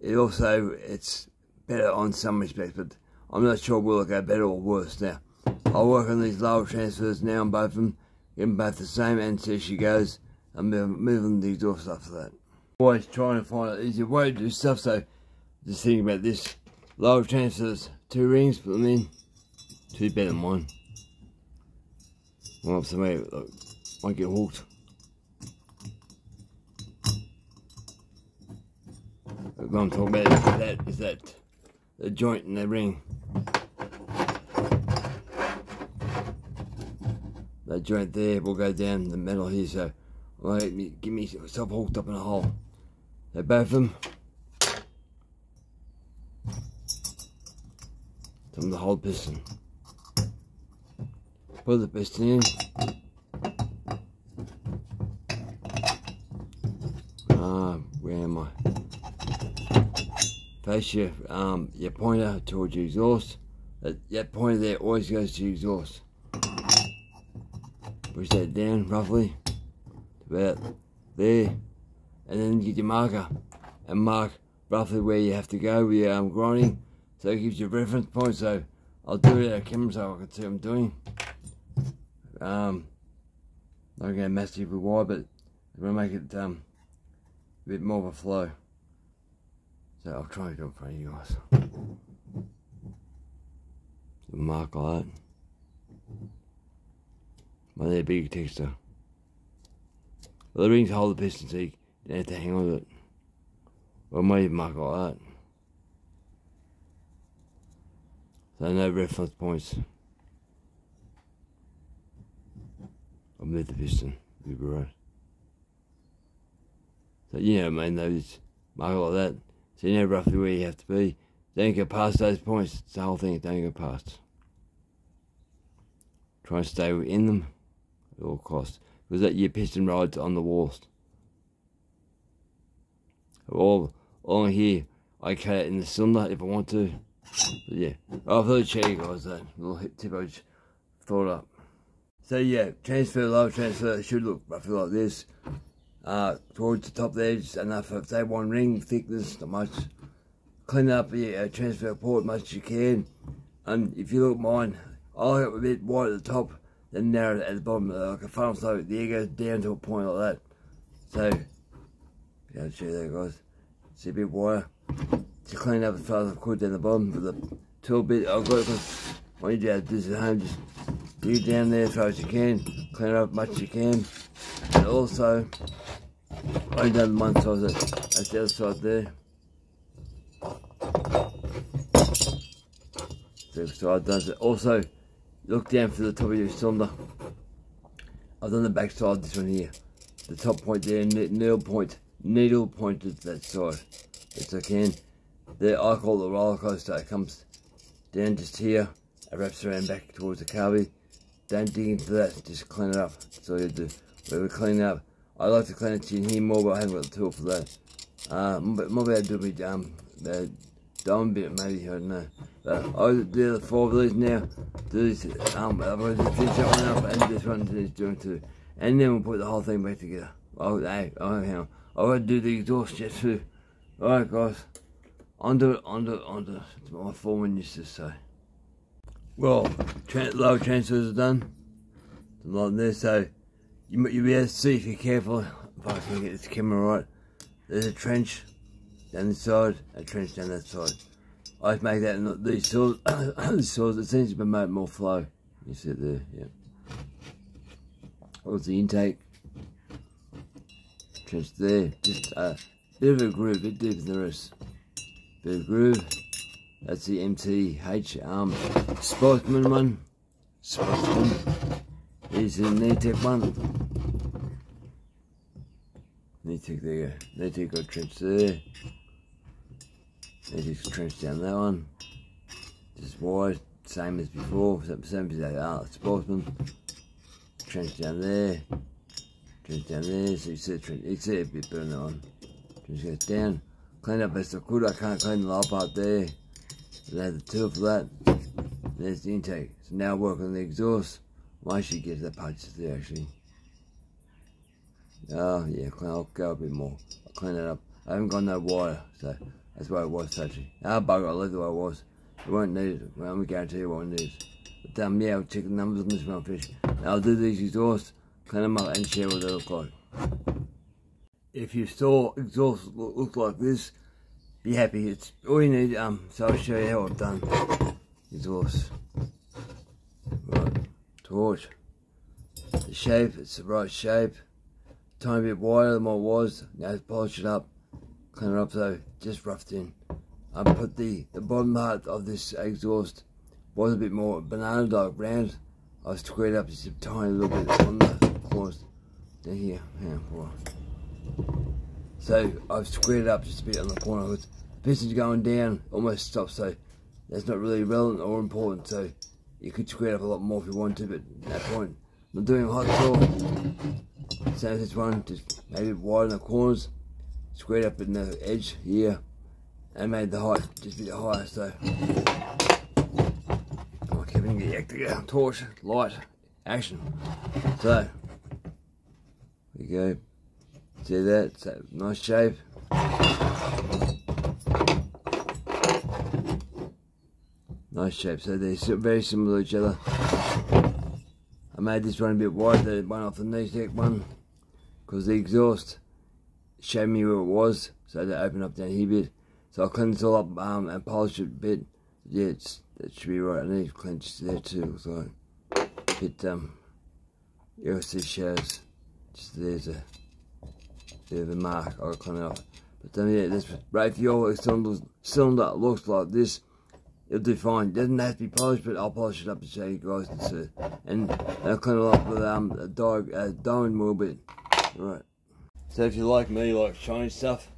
it's better on some respects. But I'm not sure will it go better or worse now. I'll work on these lower transfers now on both of them. Get them both the same, and see she goes. I'm moving the exhaust stuff for that. Always trying to find an easier way to do stuff. So just thinking about this. Lower transfers, 2 rings, put them in. 2 better than 1. One up somewhere, look, might get hooked. What I'm talking about is that the joint in the ring. That joint there will go down the metal here, so let me get myself hooked up in a hole. So both of them. From the whole piston. Put the piston in. Where am I? Face your pointer towards your exhaust. That pointer there always goes to your exhaust. Push that down roughly, about there, and then get your marker and mark roughly where you have to go with your grinding. So it gives you a reference point. So I'll do it at a camera so I can see what I'm doing. Not going massively wide, but I'm going to make it a bit more of a flow. So I'll try to do it in front of you guys. Mark like that. Might need a bigger texture. Well, the rings hold the piston so you don't have to hang on to it. Or maybe even mark like that. So no reference points. I'll move the piston, you'll be right. So you know what I mean, though, just mark it like that. So you know roughly where you have to be. Don't go past those points, it's the whole thing, don't go past. Try and stay within them at all costs. Because that your piston rides on the walls. All here, I cut it in the cylinder if I want to. But yeah, I thought I'd show you guys that little tip I just thought up. So yeah, lower transfer should look roughly like this. Towards the top there, just enough of say 1 ring thickness, not much. Clean up your transfer port as much as you can. And if you look at mine, I like it a bit wide at the top, then narrow at the bottom, like a funnel, so the air goes down to a point like that. So, yeah, I'll show you that, guys. See a bit wider. To clean up as far as I could down the bottom with the tool bit I've got, because when you do this at home, just dig down there as far as you can, clean it up as much as you can. And also, I've done one side, that's the other side there. So I've done it. Also, look down for the top of your cylinder. I've done the back side, this one here. The top point there, needle pointed to that side. Yes, I can. There, I call it the roller coaster. It comes down just here, it wraps around back towards the carby. Don't dig into that, just clean it up. That's all you do. Where we clean it up, I like to clean it in here more, but I haven't got the tool for that. Might be able to do a bit, diamond bit maybe, I don't know. But I'll do the 4 of these now. Do this, I've got to finish that one up and this one is doing too. And then we'll put the whole thing back together. Oh, hang on. I've got to do the exhaust jet too. Alright guys, onto it. It's what my foreman used to say. Well, lower transfers are done. Like this, so you'll be able to see if you're careful. If I can get this camera right. There's a trench down this side, a trench down that side. I just make that in these saws, it seems to make more flow. You see it there, yeah. What's the intake? Trench there, just a bit of a groove, a bit deeper than the rest. Bit of groove. That's the MTH Sportsman one. Sportsman. Here's the Neo-tec one. Neo-tec, there you go. Neo-tec got a trench there. Neo-tec's trench down that one. Just wide, same as before. Same as that Sportsman. Trench down there. Trench down there. So you see the trench. You see it a bit better than that one. Trench goes down. Clean up best I could. I can't clean the lower part there. I had the tool for that. There's the intake. So now I work on the exhaust. Why should get that part just there actually? Oh yeah, I'll go a bit more. I'll clean it up. I haven't got no wire, so that's why it was actually. Bugger, I'll leave the way it was. It won't need it. Well, I'm gonna guarantee you it won't need it. But yeah, I'll check the numbers on this one fish. Now I'll do these exhausts, clean them up and share what they look like. If your store exhaust look like this, be happy. It's all you need. So I'll show you how I've done exhaust. Right, torch. The shape, it's the right shape. Tiny bit wider than what it was. Now polish it up, clean it up so just roughed in. I put the bottom part of this exhaust was a bit more banana like round. I squared up just a tiny little bit on the corners. Down here, so I've squared it up just a bit on the corner. The piston's going down, almost stops, so that's not really relevant or important. So you could square it up a lot more if you want to, but at that point, I'm doing a hot saw. Same as this one, just maybe widen the corners, squared up in the edge here, and made the height just a bit higher. So I keep in the actor, torch, light, action. So there you go. See that? So nice shape. Nice shape. So they're very similar to each other. I made this one a bit wider, the one off the Neo-tec one, because the exhaust showed me where it was, so they open up down here a bit. So I'll clean this all up and polish it a bit. Yeah, that should be right. I need to clean just there too. So a bit you'll see shadows. Just there's a bit of a mark. I'll clean it up. But then yeah, this right if your cylinder looks like this, it'll do fine. It doesn't have to be polished, but I'll polish it up to show you guys can see. And I'll clean it up with a diamond a little bit. Right. So if you like me, like shiny stuff,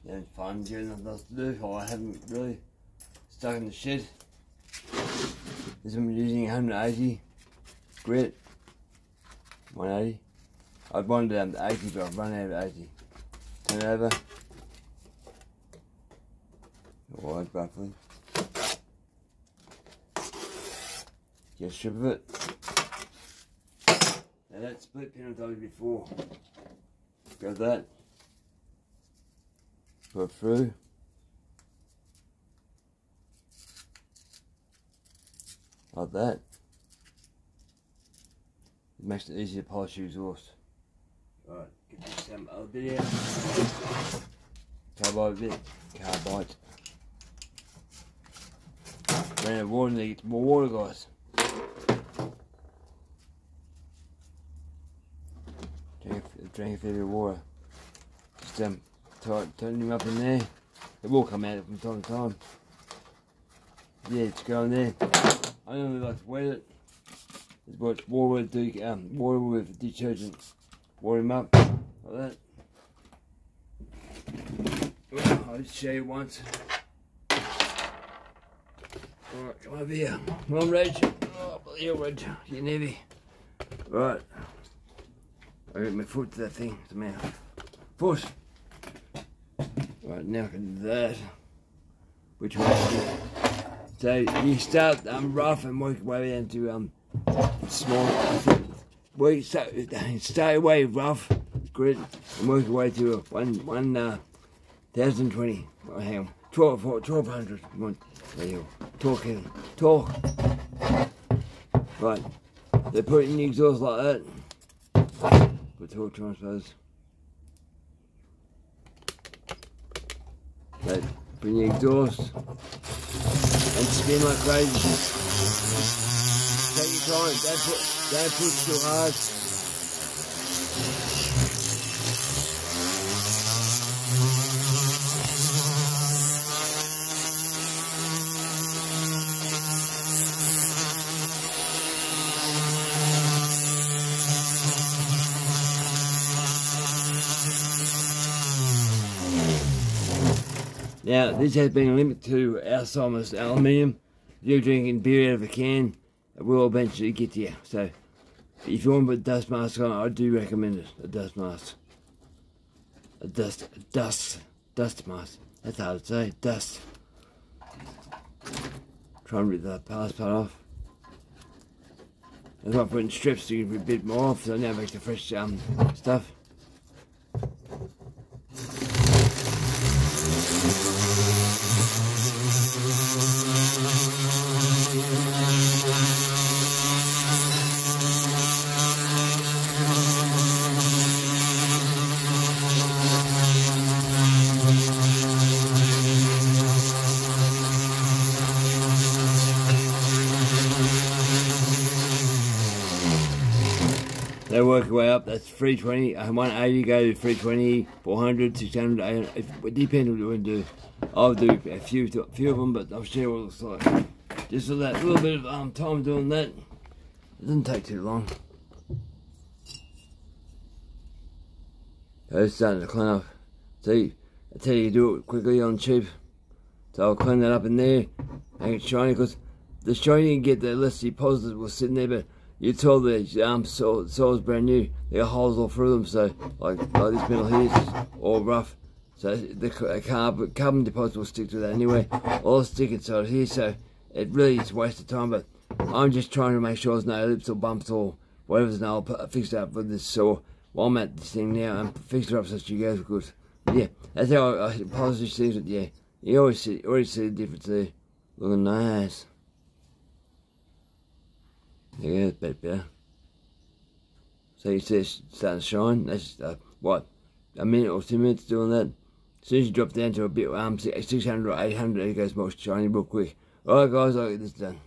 then fun, doing nothing else to do. I haven't really stuck in the shed. This one I'm using 180 grit. 180. I'd wanted 80, but I've run out of 80. Turn it over. Wide roughly. Get a strip of it. Now that split pin I told you before. Grab that. Put it through. Like that. It makes it easier to polish your exhaust. Alright, get this other bit out. Carbide bit. Carbide. Ran out of water, need to get more water, guys. Drink a fair bit of water. Just turn him up in there. It will come out from time to time. Yeah, it's going there. I normally like to wet it. It's what water do. Water with detergent. Water him up like that. I'll just show you once. Alright, come over here. Come on, Reg. Oh, bloody hell, Reg. Getting heavy. Right. I got my foot to that thing, the mouth. Push. Right, now I can do that. Which way to do it. So you start rough and work your way down to small. Start away rough grid and work your way to 1020. Oh, hang on, 1200. There you go. Talk. Right. They put it in the exhaust like that. Put torque transfers. Right. Put in the exhaust and spin like crazy. Take your time. Don't push too hard. Now, this has been limited to outside aluminium. If you're drinking beer out of a can, it will eventually get to you. So, if you want to put a dust mask on, I do recommend it. A dust mask. A dust mask. That's hard to say. Dust. Try and rip that pass part off. That's why I'm putting strips to get a bit more off, so now back to fresh stuff. They work your way up. That's 320, 180, go to 320, 400, 600, 800. It depends what you want to do. I'll do a few of them, but I'll share what it looks like. Just for that little bit of time doing that. It doesn't take too long. So it's starting to clean up. See, I tell you, do it quickly on cheap. So I'll clean that up in there, make it shiny, because the shiny you get, the less deposits will sit in there, but you told the soil's brand new. They got holes all through them, so like this metal here is all rough. So the carbon deposit will stick to that anyway. All stick inside here, so it really is a waste of time. But I'm just trying to make sure there's no lips or bumps or whatever's now. I'll fix it up with this saw while I'm at this thing now and fix it up so she goes good. But yeah, that's how I polish these things. But yeah, you already see the difference there. Looking nice. Yeah, it's a bit better. So you see it's starting to shine. That's what, a minute or 2 minutes doing that. As soon as you drop down to a bit 600 or 800, it goes more shiny real quick. Alright guys, I'll get this done.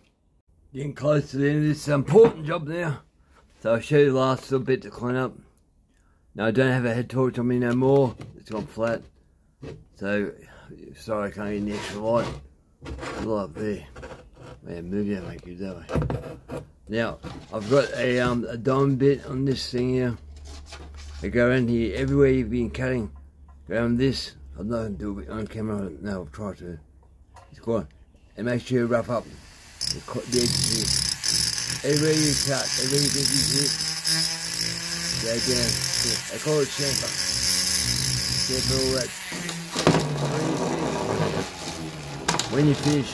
Getting close to the end of this important job now. So I'll show you the last little bit to clean up. Now I don't have a head torch on me no more. It's gone flat. So sorry I can't get any extra light. A little up there. Man, move that, make it that way. Now, I've got a diamond bit on this thing here. I go around here, everywhere you've been cutting, go around this. I'm not going to do it on camera, no, I'll try to. It's gone. And make sure you rough up the edges here. Everywhere you cut, everywhere you think you hit, go down. I call it chamfer. Chamfer all that. When you finish,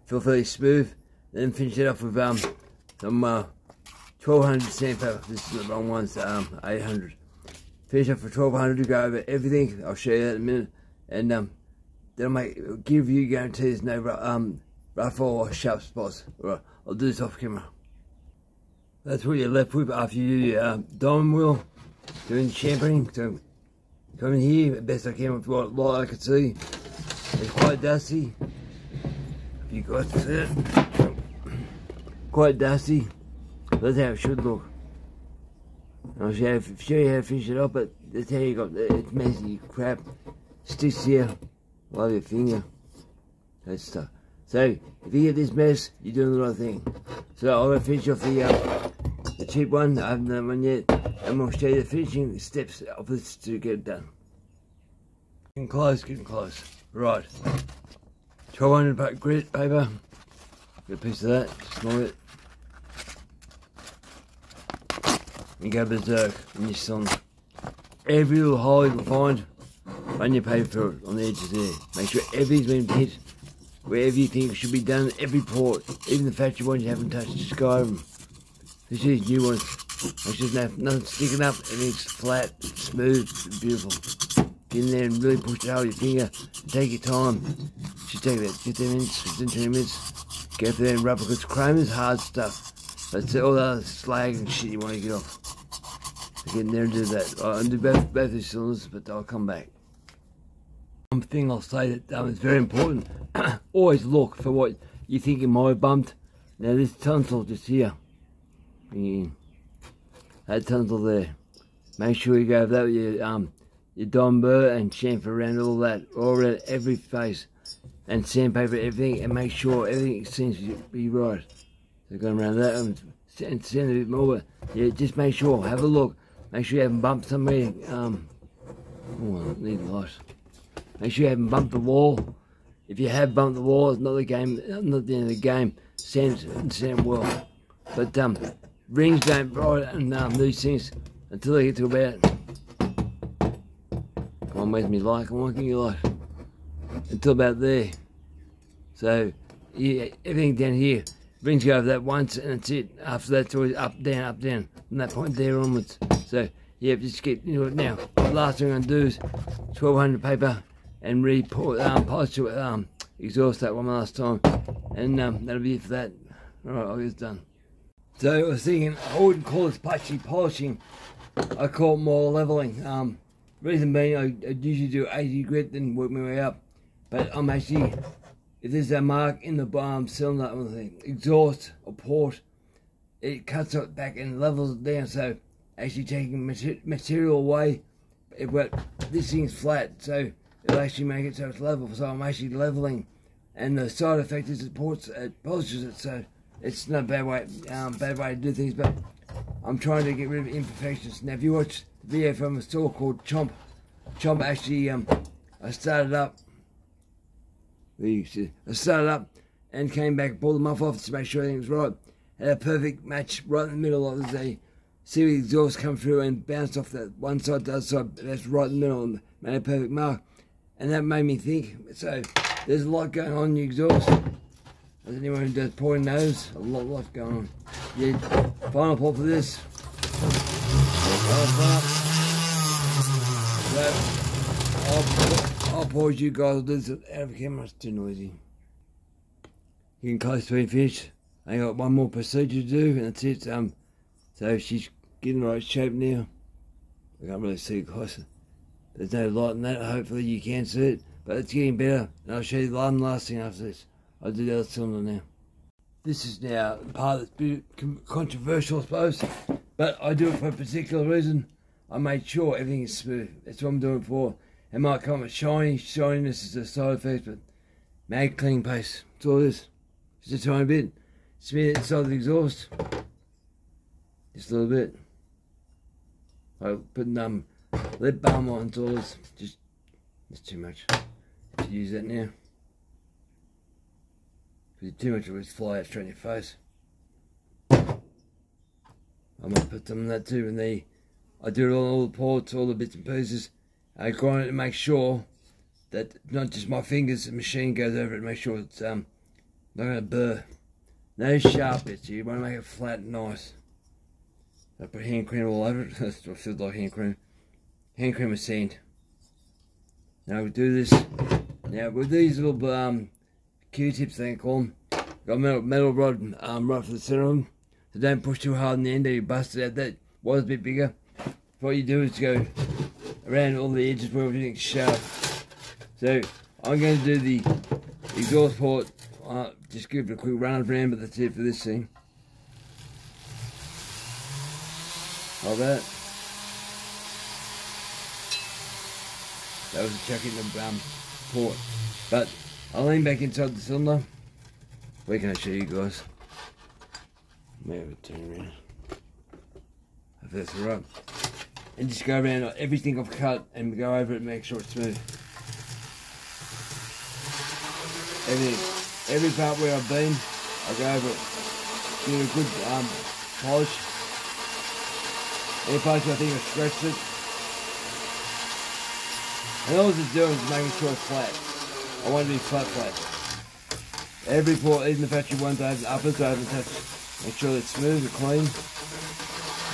feel fairly smooth. Then finish it off with some 1200 sandpaper. This is the wrong one, so 800. Finish up for 1200 to go over everything. I'll show you that in a minute. And that'll give you guarantees no rough or sharp spots. Right, I'll do this off camera. That's what you're left with after you do your diamond wheel, doing champering. So come in here, the best I can with what light I can see. It's quite dusty. If you guys can see it. Quite dusty. That's how it should look. I'll show you how to finish it up, but that's how you got it's messy crap. Sticks here, love your finger. That stuff. So if you get this mess, you're doing the right thing. So I'm gonna finish off the cheap one. I haven't done one yet, and we'll show you the finishing steps of this to get it done. Getting close. Right. 1200 grit paper. Get a piece of that, small bit. You go berserk in your cylinder. Every little hole you can find, run your paper through it on the edges there. Make sure everything's been hit wherever you think it should be done, every port, even the factory ones you haven't touched, just go over them. This is new ones. Make sure there's nothing sticking up, everything's flat, smooth, beautiful. Get in there and really push it out with your finger. Take your time. Should take about 15 minutes, 15, 20 minutes. Go through there and rub it, because chrome is hard stuff. But all the other slag and shit you want to get off. So get in there and do that. I'll do both the cylinders, but I'll come back. One thing I'll say that is very important. Always look for what you think you might have bumped. Now this tonsil just here. Bring it in. That tonsil there. Make sure you go over that with your Don Burr and shampoo around all that, all around every face, and sandpaper everything, and make sure everything seems to be right. So going around that and sand a bit more, but yeah, just make sure, have a look, make sure you haven't bumped somewhere. Oh, I need light. Make sure you haven't bumped the wall. If you have bumped the wall, it's not the game, not the end of the game. Sand well, but rings don't bright and these things until they get to about. Come on, where's me light? Come on, give me your light. Until about there. So, yeah, everything down here, rings go over that once and that's it. After that, it's always up, down, from that point there onwards. So, yeah, just get into it now. The last thing I'm going to do is 1200 paper and polish it, exhaust that one last time. And that'll be it for that. Alright, I'll get it done. So, I was thinking, I wouldn't call this patchy polishing. I call it more leveling. Reason being, I usually do 80 grit, then work my way up. But I'm actually, if there's a mark in the cylinder or the exhaust or port, it cuts it back and levels it down. So actually taking material away, this thing's flat, so it'll actually make it so it's level. So I'm actually leveling, and the side effect is it polishes it. So it's not a bad way to do things. But I'm trying to get rid of imperfections. Now, if you watch the video from a store called Chomp actually, I started up. I started up and came back, pulled the muff off to make sure everything was right. Had a perfect match right in the middle. There's a series exhaust come through and bounced off that one side to the other side. That's right in the middle and made a perfect mark. And that made me think, so there's a lot going on in the exhaust. As anyone who does pouring knows, a lot going on. Yeah, final pour for this. I'll pause you guys. I'll do this out of camera, it's too noisy. You can close to being finished. I got one more procedure to do, and that's it. So she's getting the right shape now. I can't really see it closer. There's no light in that. Hopefully you can see it, but it's getting better. And I'll show you the last thing after this. I'll do the other cylinder now. This is now the part that's a bit controversial, I suppose, but I do it for a particular reason. I made sure everything is smooth. That's what I'm doing it for. It might come with shininess is a side effect, but mag cleaning paste, that's all it is. Just a tiny bit. Smear it inside the exhaust. Just a little bit. I'm putting lip balm on, that's all it is. It's too much. I have to use that now. Because too much, it will fly out straight in your face. I might put some in that too, and I do it on all the ports, all the bits and pieces. I grind it to make sure that not just my fingers, the machine goes over it to make sure it's not going to burr. No sharp bits, you want to make it flat and nice. I put hand cream all over it. That's what feels like hand cream. Hand cream with sand. Now we do this. Now with these little Q-tips, they call them. Got metal rod right for the center of them. So don't push too hard in the end or you bust it out. That was a bit bigger. What you do is go around all the edges where everything's sharp. So I'm going to do the exhaust port. Just give it a quick run around, but that's it for this thing. Like that. That was a chuck in the port. But I'll lean back inside the cylinder. Where can I show you guys? Maybe turn around. If that's alright. And just go around everything I've cut and go over it and make sure it's smooth. Every part where I've been, I go over it. Give it a good polish. Any parts where I think I've scratched it, And all it's doing is making sure it's flat. I want it to be flat. Every port, even the factory ones, I have the uppers, I have the touch. Make sure it's smooth and clean.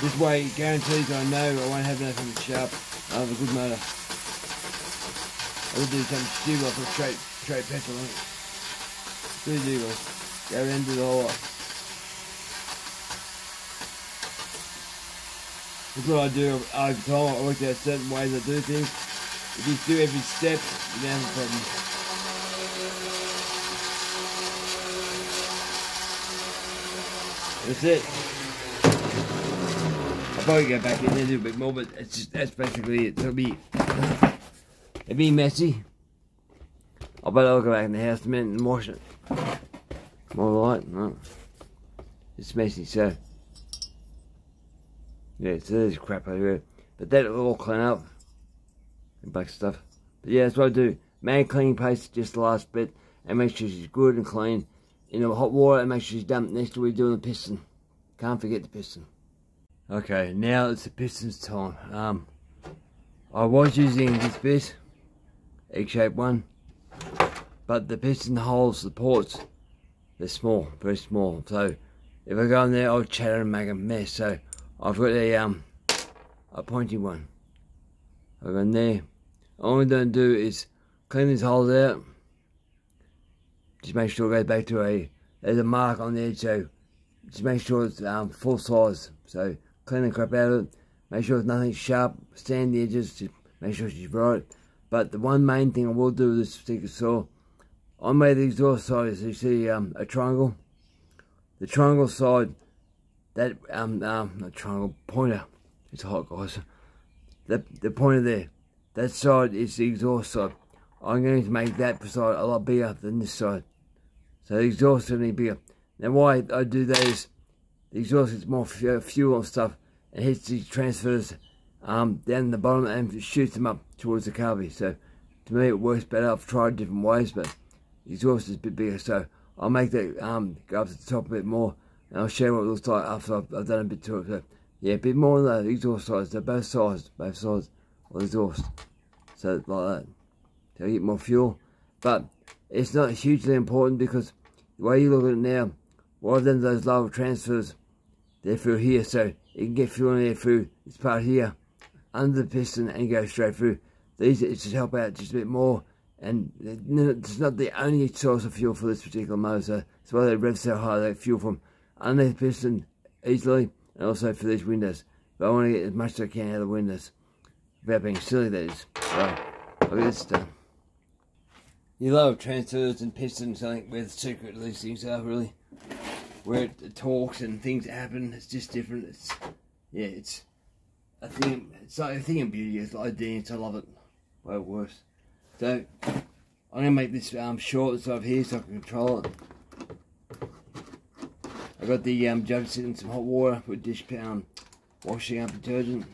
This way it guarantees I know I won't have nothing sharp. I have a good motor. I would do something stupid like a straight petrol on it. Do guys. Go around and do the whole lot. That's what I do over time. I worked out certain ways I do things. If you do every step, you don't have a problem. That's it. I'll probably go back in there a little bit more, but it's just, that's basically it. So it'll be messy. I bet I'll go back in the house in a minute and wash it. More light, no. It's messy, so yeah, so there's crap over here. But that'll all clean up. And black stuff. But yeah, that's what I do. Main cleaning paste, just the last bit, and make sure she's good and clean in the hot water, and make sure she's dumped next to where you're doing the piston. Can't forget the piston. Okay, now it's the pistons time. I was using this bit, egg-shaped one, but the piston holes, the ports, they're small, very small. So if I go in there, I'll chatter and make a mess. So I've got a pointy one. I'll go in there. All I'm going to do is clean these holes out. Just make sure it goes back to there's a mark on the edge, so just make sure it's full size. So clean the crap out of it. Make sure there's nothing sharp, sand the edges, just make sure she's right. But the one main thing I will do with this particular saw, I made the exhaust side, as you see, a triangle. The triangle side, that, not triangle, pointer, it's hot guys. The pointer there, that side is the exhaust side. I'm going to make that side a lot bigger than this side. So the exhaust is going to be bigger. Now why I do that is, the exhaust gets more fuel and stuff, and hits the transfers down the bottom and shoots them up towards the carby. So to me it works better. I've tried different ways, but the exhaust is a bit bigger. So I'll make that go up to the top a bit more, and I'll show you what it looks like after I've done a bit to it. So yeah, a bit more on the exhaust sides. So both sides of the exhaust. So like that. So you get more fuel. But it's not hugely important, because the way you look at it now, what I've done those lower transfers, they're through here, so you can get fuel in there through this part here, under the piston, and go straight through. These it just help out just a bit more, and it's not the only source of fuel for this particular motor, so that's why they rev so high. They get fuel from under the piston easily, and also for these windows. But I want to get as much as I can out of the windows, without being silly, that is. So I'll get this done. You love transfers and pistons, I think, where the secret of these things are, really. Where it talks and things happen, it's just different. It's, yeah, it's a thing, it's like a thing of beauty. It's like dance, I love it, the way it works. So, I'm going to make this short, so over here, so I can control it. I got the jug sitting in some hot water with dish washing up detergent.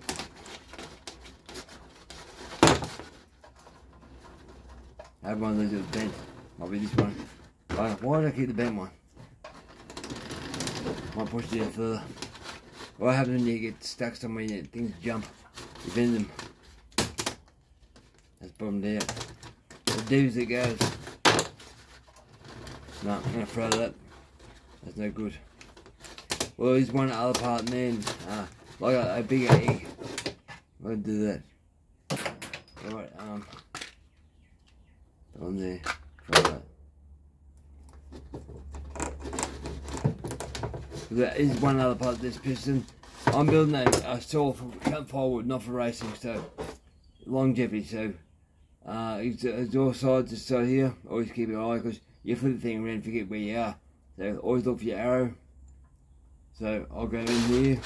I have one of those that bent. Might be this one. Why did I keep the bent one? Might push it down further. What happens when you get stuck somewhere and things jump? You bend them. That's bottomed out. As deep as it goes. No, I'm going to throw that. That's no good. Well, there's one other part, and then, like a bigger egg. I'm going to do that. Alright, on there, try that. There is one other part of this piston. I'm building a saw for cut forward, not for racing, so longevity. So exhaust side to side here. Always keep your eye, because you flip the thing around and forget where you are. So always look for your arrow. So I'll go in here.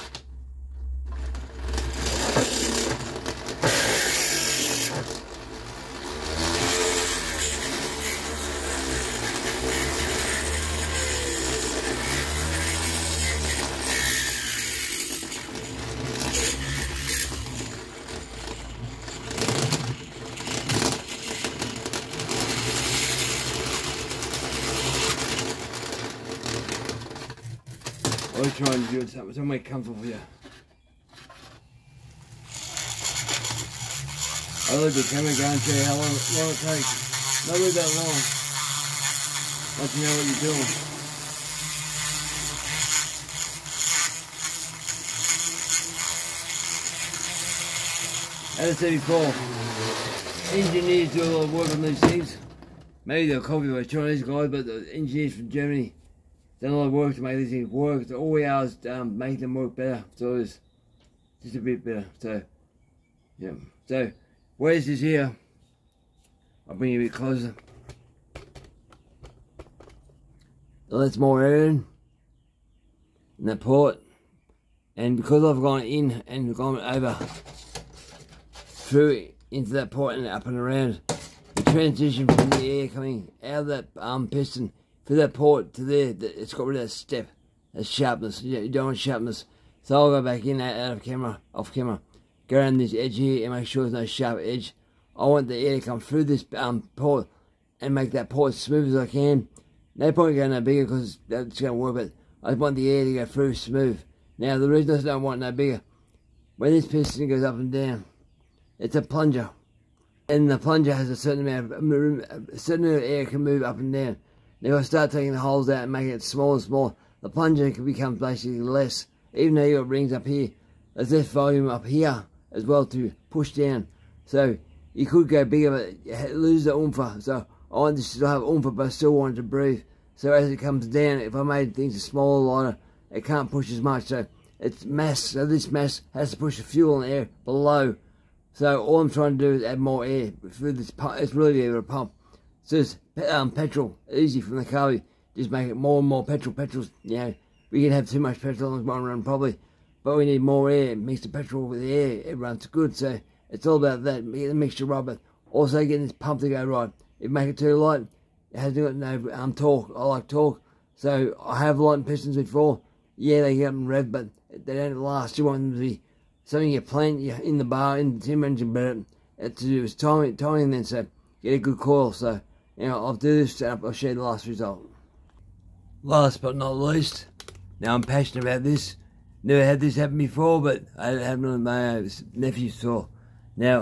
Always trying to do something to make it comfortable for you. I I look at the camera go and show you how long it takes. Not really that long. Once you know what you're doing. As I said before, engineers do a lot of work on these things. Maybe they're copied by Chinese guys, but the engineers from Germany done a lot of work to make these things work. So all we are is making them work better. So it's just a bit better. So yeah. So where's this here? I'll bring you a bit closer. So that's more air in that port. And because I've gone in and gone over through into that port and up and around, the transition from the air coming out of that piston through that port to there, it's got rid of that step, that sharpness. You don't want sharpness. So I'll go back in out of camera, off camera, go around this edge here and make sure there's no sharp edge. I want the air to come through this port and make that port as smooth as I can. No point going no bigger because that's going to work, but I just want the air to go through smooth. Now the reason I don't want no bigger, when this piston goes up and down, it's a plunger. And the plunger has a certain amount of room, a certain amount of air can move up and down. Now if I start taking the holes out and making it smaller and smaller, the plunger can become basically less. Even though you've got rings up here, there's less volume up here as well to push down. So you could go bigger, but you lose the oomph. So I want this to still have oomph, but I still want it to breathe. So as it comes down, if I made things smaller, lighter, it can't push as much. So it's mass. So this mass has to push the fuel and air below. So all I'm trying to do is add more air through this pump. It's really a pump. So it's petrol, easy from the car. Just make it more and more petrol. Petrol's, you know, we can have too much petrol on one run probably, but we need more air. Mix the petrol with the air, it runs good. So it's all about that, get the mixture right, but also getting this pump to go right. If you make it too light, it hasn't got no torque. I like torque. So I have lightened pistons before. Yeah, they get them rev, but they don't last. You want them to be something you plant in the bar, in the steam engine, but to do is timing then, so get a good coil. So, you know, I'll do this setup, I'll show you the last result. Last but not least, now I'm passionate about this. Never had this happen before, but I had it happen on my nephew's saw. Now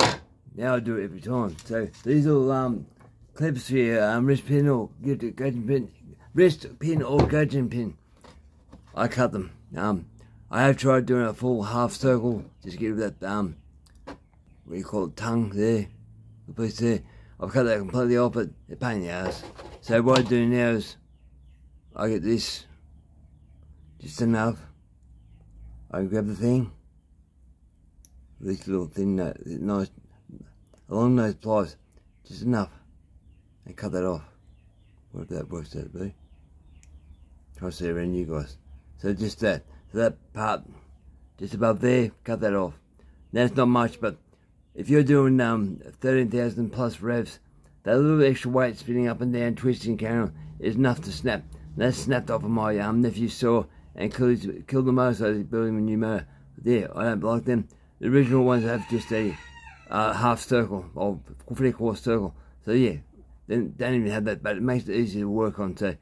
I do it every time. So these little clips here, wrist pin or gudgeon pin, wrist pin or gudgeon pin. I cut them. I have tried doing a full half circle, just get rid of that, what do you call it, tongue there, the piece there. I've cut that completely off, but it's a pain in the ass. So what I do now is, I get this, just enough. I can grab the thing, this little thin, nice, along those pliers, just enough, and cut that off. What if that works out to be? Try to see around you guys. So just that. So that part, just above there, cut that off. That's not much, but if you're doing 13,000 plus revs, that little extra weight spinning up and down, twisting, carrying on, is enough to snap. And that snapped off of my nephew's saw and killed the motor, so they built him a new motor. But yeah, I don't like them. The original ones have just a half circle, or 3/4 circle. So yeah, then don't even have that, but it makes it easy to work on. So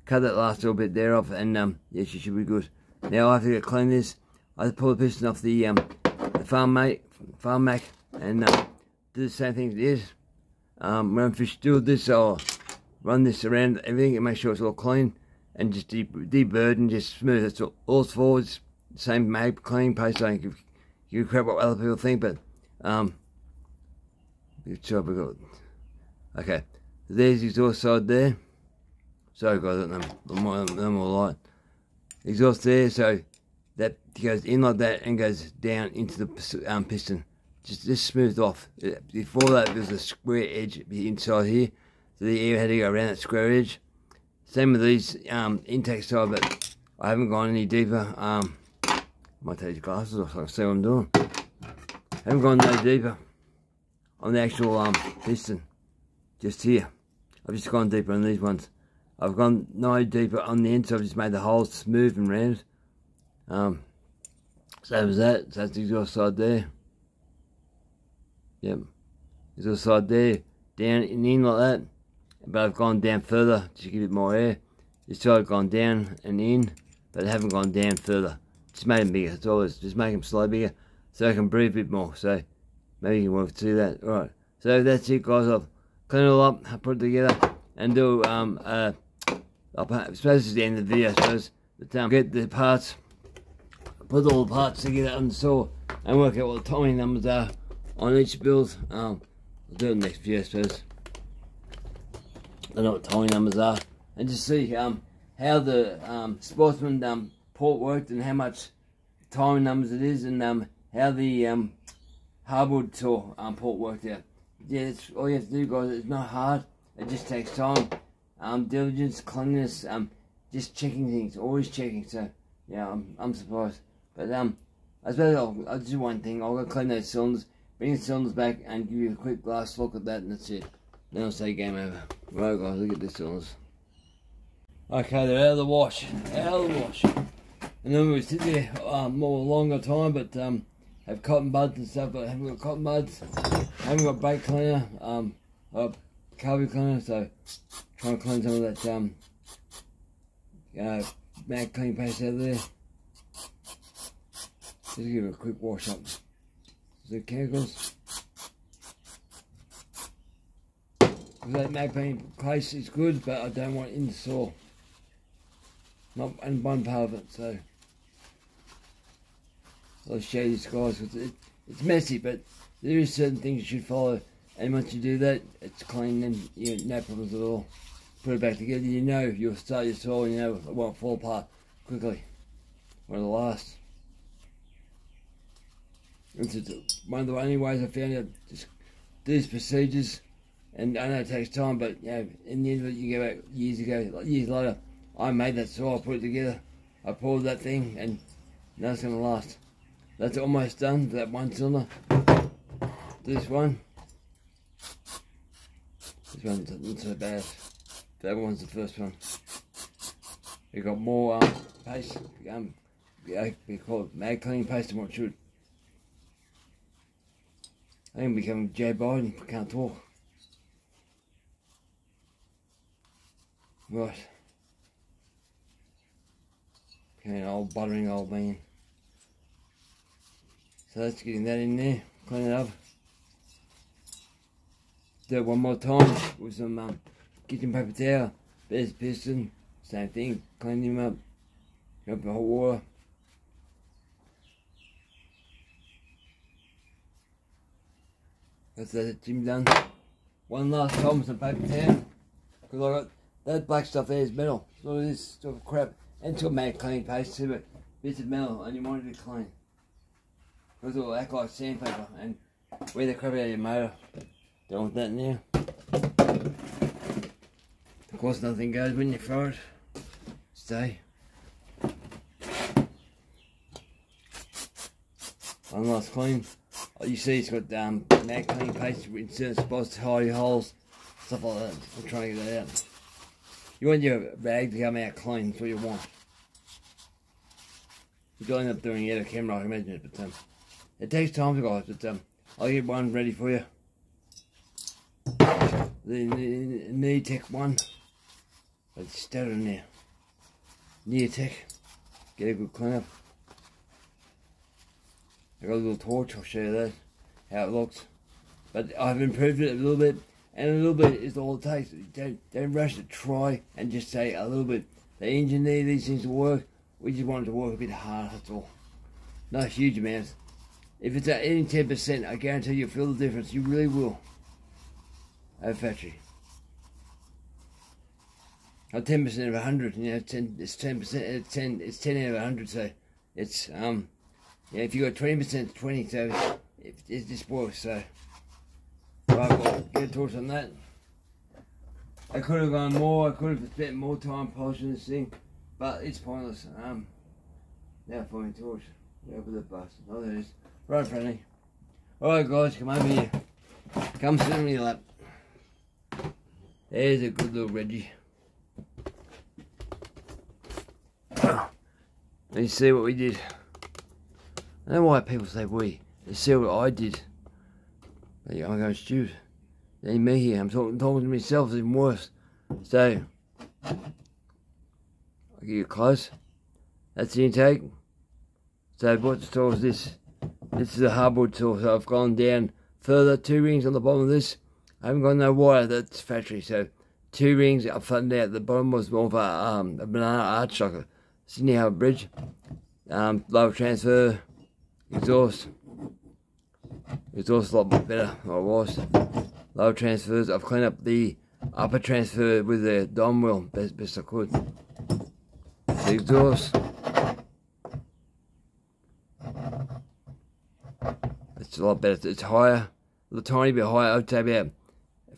cut that last little bit there off, and yeah, she should be good. Now I have to go clean this. I have to pull the piston off the farm Mac, and do the same thing as it is. When I finish doing this, I'll run this around everything and make sure it's all clean, and just deburden, just smooth. That's all it's for. It's the same mag cleaning paste. I don't give a crap what other people think, but good job we got. Okay, so there's the exhaust side there. Sorry guys, I'm all light. Exhaust there, so that goes in like that and goes down into the piston. Just smoothed off. Before that, there's a square edge inside here, so the air had to go around that square edge. Same with these intake side, but I haven't gone any deeper. Might take these glasses off so I can see what I'm doing. Haven't gone no deeper on the actual piston, just here. I've just gone deeper on these ones. I've gone no deeper on the inside. I've just made the holes smooth and round. Same as that. So that's the exhaust side there. Yep. Exhaust side there. Down and in like that. But I've gone down further to give it more air. This side I've gone down and in, but I haven't gone down further. Just made them bigger. That's all it is. Just make them slightly bigger so I can breathe a bit more. So maybe you can work through that. Alright. So that's it, guys. I'll clean it all up, I'll put it together, and do I suppose it's the end of the video, I suppose. But get the parts, put all the parts together on the saw, and work out what the timing numbers are on each build. I'll do it in the next video, I suppose. I know what timing numbers are, and just see how the Sportsman port worked, and how much timing numbers it is, and how the hardwood saw port worked out. Yeah, that's all you have to do, guys. It's not hard. It just takes time. Diligence, cleanliness, just checking things, always checking. So yeah, I'm surprised. But I suppose I'll do one thing. I'll go clean those cylinders, bring the cylinders back, and give you a quick last look at that, and that's it. Then I'll say game over. Right, guys, look at the cylinders. Okay, they're out of the wash. Out of the wash. And then we sit there more longer time, but have cotton buds and stuff, but haven't got cotton buds. Haven't got brake cleaner, carburetor cleaner, so trying to clean some of that mag clean paste out of there. Just give it a quick wash up. The chemicals. That mag clean paste is good, but I don't want it in the saw. Not in one part of it, so I'll show you this, guys. It's messy, but there is certain things you should follow, and once you do that, it's clean, and no problems at all. Put it back together, you know you'll start your saw, you know it won't fall apart quickly. One of the last. This is one of the only ways I found out, just do these procedures, and I know it takes time, but you know, in the end of it, you go back years ago, like years later, I made that saw, I put it together, I poured that thing, and now it's going to last. That's almost done, that one cylinder. This one. This one's not so bad. That one's the first one. We've got more paste, we call it mag cleaning paste than what it should. I think I'm becoming Joe Biden, I can't talk. Right. Okay, an old buttering old man. So that's getting that in there, clean it up. Do it one more time with some kitchen paper towel, there's piston, same thing, clean him up, up the hot water. That's that gym done. One last time with some paper towel, because I got that black stuff there is metal, so this stuff of crap, and it's got mag clean paste too, but bits of metal, and you want it to be clean. Because it will act like sandpaper and wear the crap out of your motor. Don't want that now. Of course nothing goes when you throw it. Stay. One last clean. Oh, you see it's got mag clean paste in certain spots, hidey holes, stuff like that. I'm trying to get that out. You want your rag to come out clean, that's what you want. You'll end up doing it out of camera, I can imagine it, but it takes time, guys, but I'll get one ready for you. The Neo-tec one. Let's start in there. Neo-tec. Get a good clean up. I got a little torch, I'll show you that, how it looks. But I've improved it a little bit, and a little bit is all it takes. Don't rush to try and just say a little bit. The engineer these things to work, we just want it to work a bit harder, that's all. Not huge amounts. If it's at any 10%, I guarantee you'll feel the difference. You really will. At factory. Not 10% of 100. You know, it's 10%. It's 10 out of 100. So it's yeah. If you got 20%, it's 20. So it just works. So right, well, get a torch on that. I could have gone more. I could have spent more time polishing this thing, but it's pointless. Now for my torch. Yeah, with the bus. Oh, there it is. Right, friendly. Alright, guys, come over here. Come sit on your lap. There's a good little Reggie. Let's see what we did. I don't know why people say we. Let's see what I did. I'm going stupid. It ain't me here. I'm talking to myself. It's even worse. So, I'll get you close. That's the intake. So what the saw is this? This is a hardwood saw, so I've gone down further 2 rings on the bottom of this. I haven't got no wire, that's factory, so 2 rings up flattened out. The bottom was more of a banana arch, like a Sydney Harbour Bridge. Lower transfer, exhaust a lot better than it was. Lower transfers, I've cleaned up the upper transfer with the dome wheel best I could. The exhaust, it's a lot better. It's higher, a tiny bit higher. I'd say about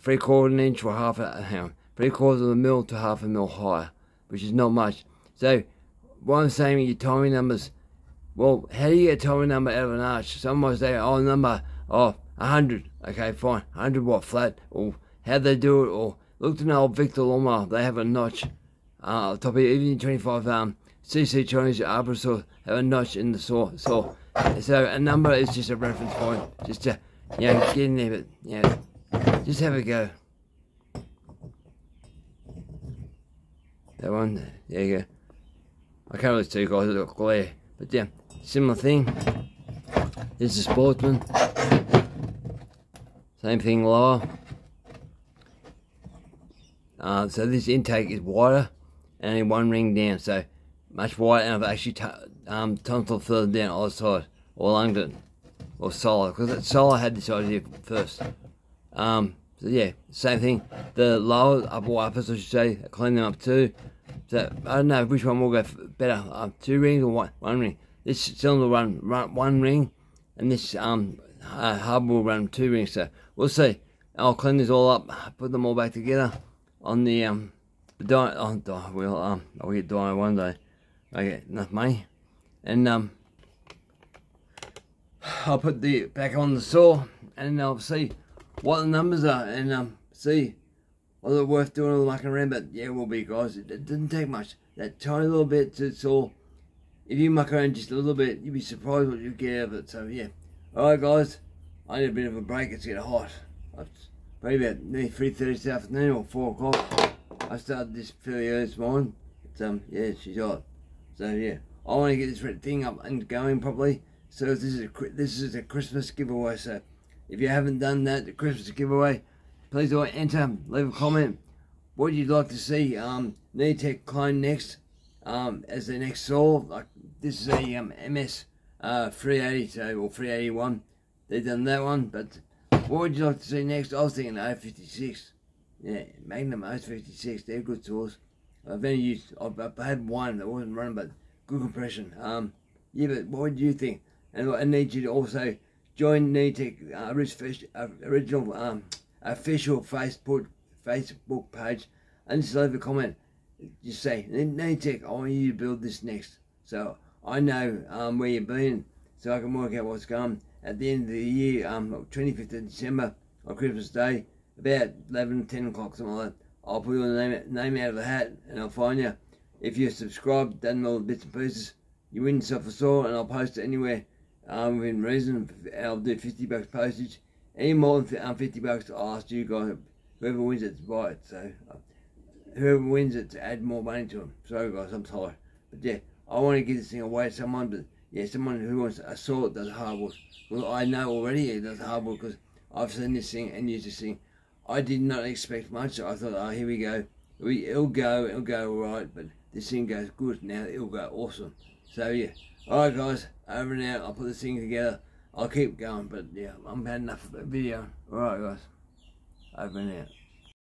3/4 inch or 3/4 of a mil to 1/2 a mil higher, which is not much. So what I'm saying with your timing numbers, well, how do you get a timing number out of an arch? Someone might say, oh, number 100. Okay, fine, 100 watt flat, or how they do it, or look to an old Victor lawnmower. They have a notch. Top of it, even 25 cc Chinese arbor saw have a notch in the saw. So a number is just a reference point, just to get in there, but just have a go. That one, there you go. I can't really see you guys, it's got glare, but yeah, similar thing. This is Sportsman. Same thing lower. So this intake is wider and only 1 ring down, so much wider, and I've actually tonsil further down on the side, or London, or Solar, because Solar had this idea first. So yeah, same thing. The lower, uppers I should say, I clean them up too. So I don't know which one will go better, 2 rings or one ring. This cylinder will run 1 ring, and this hub will run 2 rings. So we'll see. I'll clean this all up, put them all back together on the wheel. I'll get dyno one day. I get enough money, and I'll put the back on the saw, and I'll see what the numbers are, and see whether it's worth doing all the mucking around. But yeah, it will be, guys. It doesn't take much. That tiny little bit to saw. If you muck around just a little bit, you'll be surprised what you get out of it. So yeah, all right, guys. I need a bit of a break. It's getting hot. It's probably about nearly 3:30 this afternoon or 4 o'clock. I started this fairly early this morning. But yeah, she's hot. So yeah, I want to get this thing up and going properly. So this is a Christmas giveaway. So if you haven't done that, the Christmas giveaway, please do enter. Leave a comment. What you'd like to see Neo-tec clone next as the next saw. Like this is a MS 380, so, or 381. They've done that one, but what would you like to see next? I was thinking 056. Yeah, Magnum 056. They're good saws. I've had one that wasn't running, but good compression. Yeah, but what would you think? And I need you to also join Neo-tec original official Facebook page, and just leave a comment. Just say, Neo-tec, I want you to build this next, so I know where you've been, so I can work out what's going. At the end of the year, 25th of December, on Christmas Day, about 11, 10 o'clock, something like that, I'll put your name out of the hat, and I'll find you. If you're subscribed, done all the bits and pieces, you win yourself a saw, and I'll post it anywhere within reason. I'll do $50 postage. Any more than $50, I'll ask you guys, whoever wins it, to buy it. So whoever wins it, to add more money to them. Sorry guys, I'm tired. But yeah, I want to give this thing away to someone, but yeah, someone who wants a saw that does hardwood. Well, I know already it does hardwood because I've seen this thing and used this thing. I did not expect much. I thought, oh, here we go. It'll go alright, but this thing goes good. Now it'll go awesome. So yeah, alright guys, over and out. I'll put this thing together. I'll keep going, but yeah, I'm had enough of the video. Alright guys, over and out.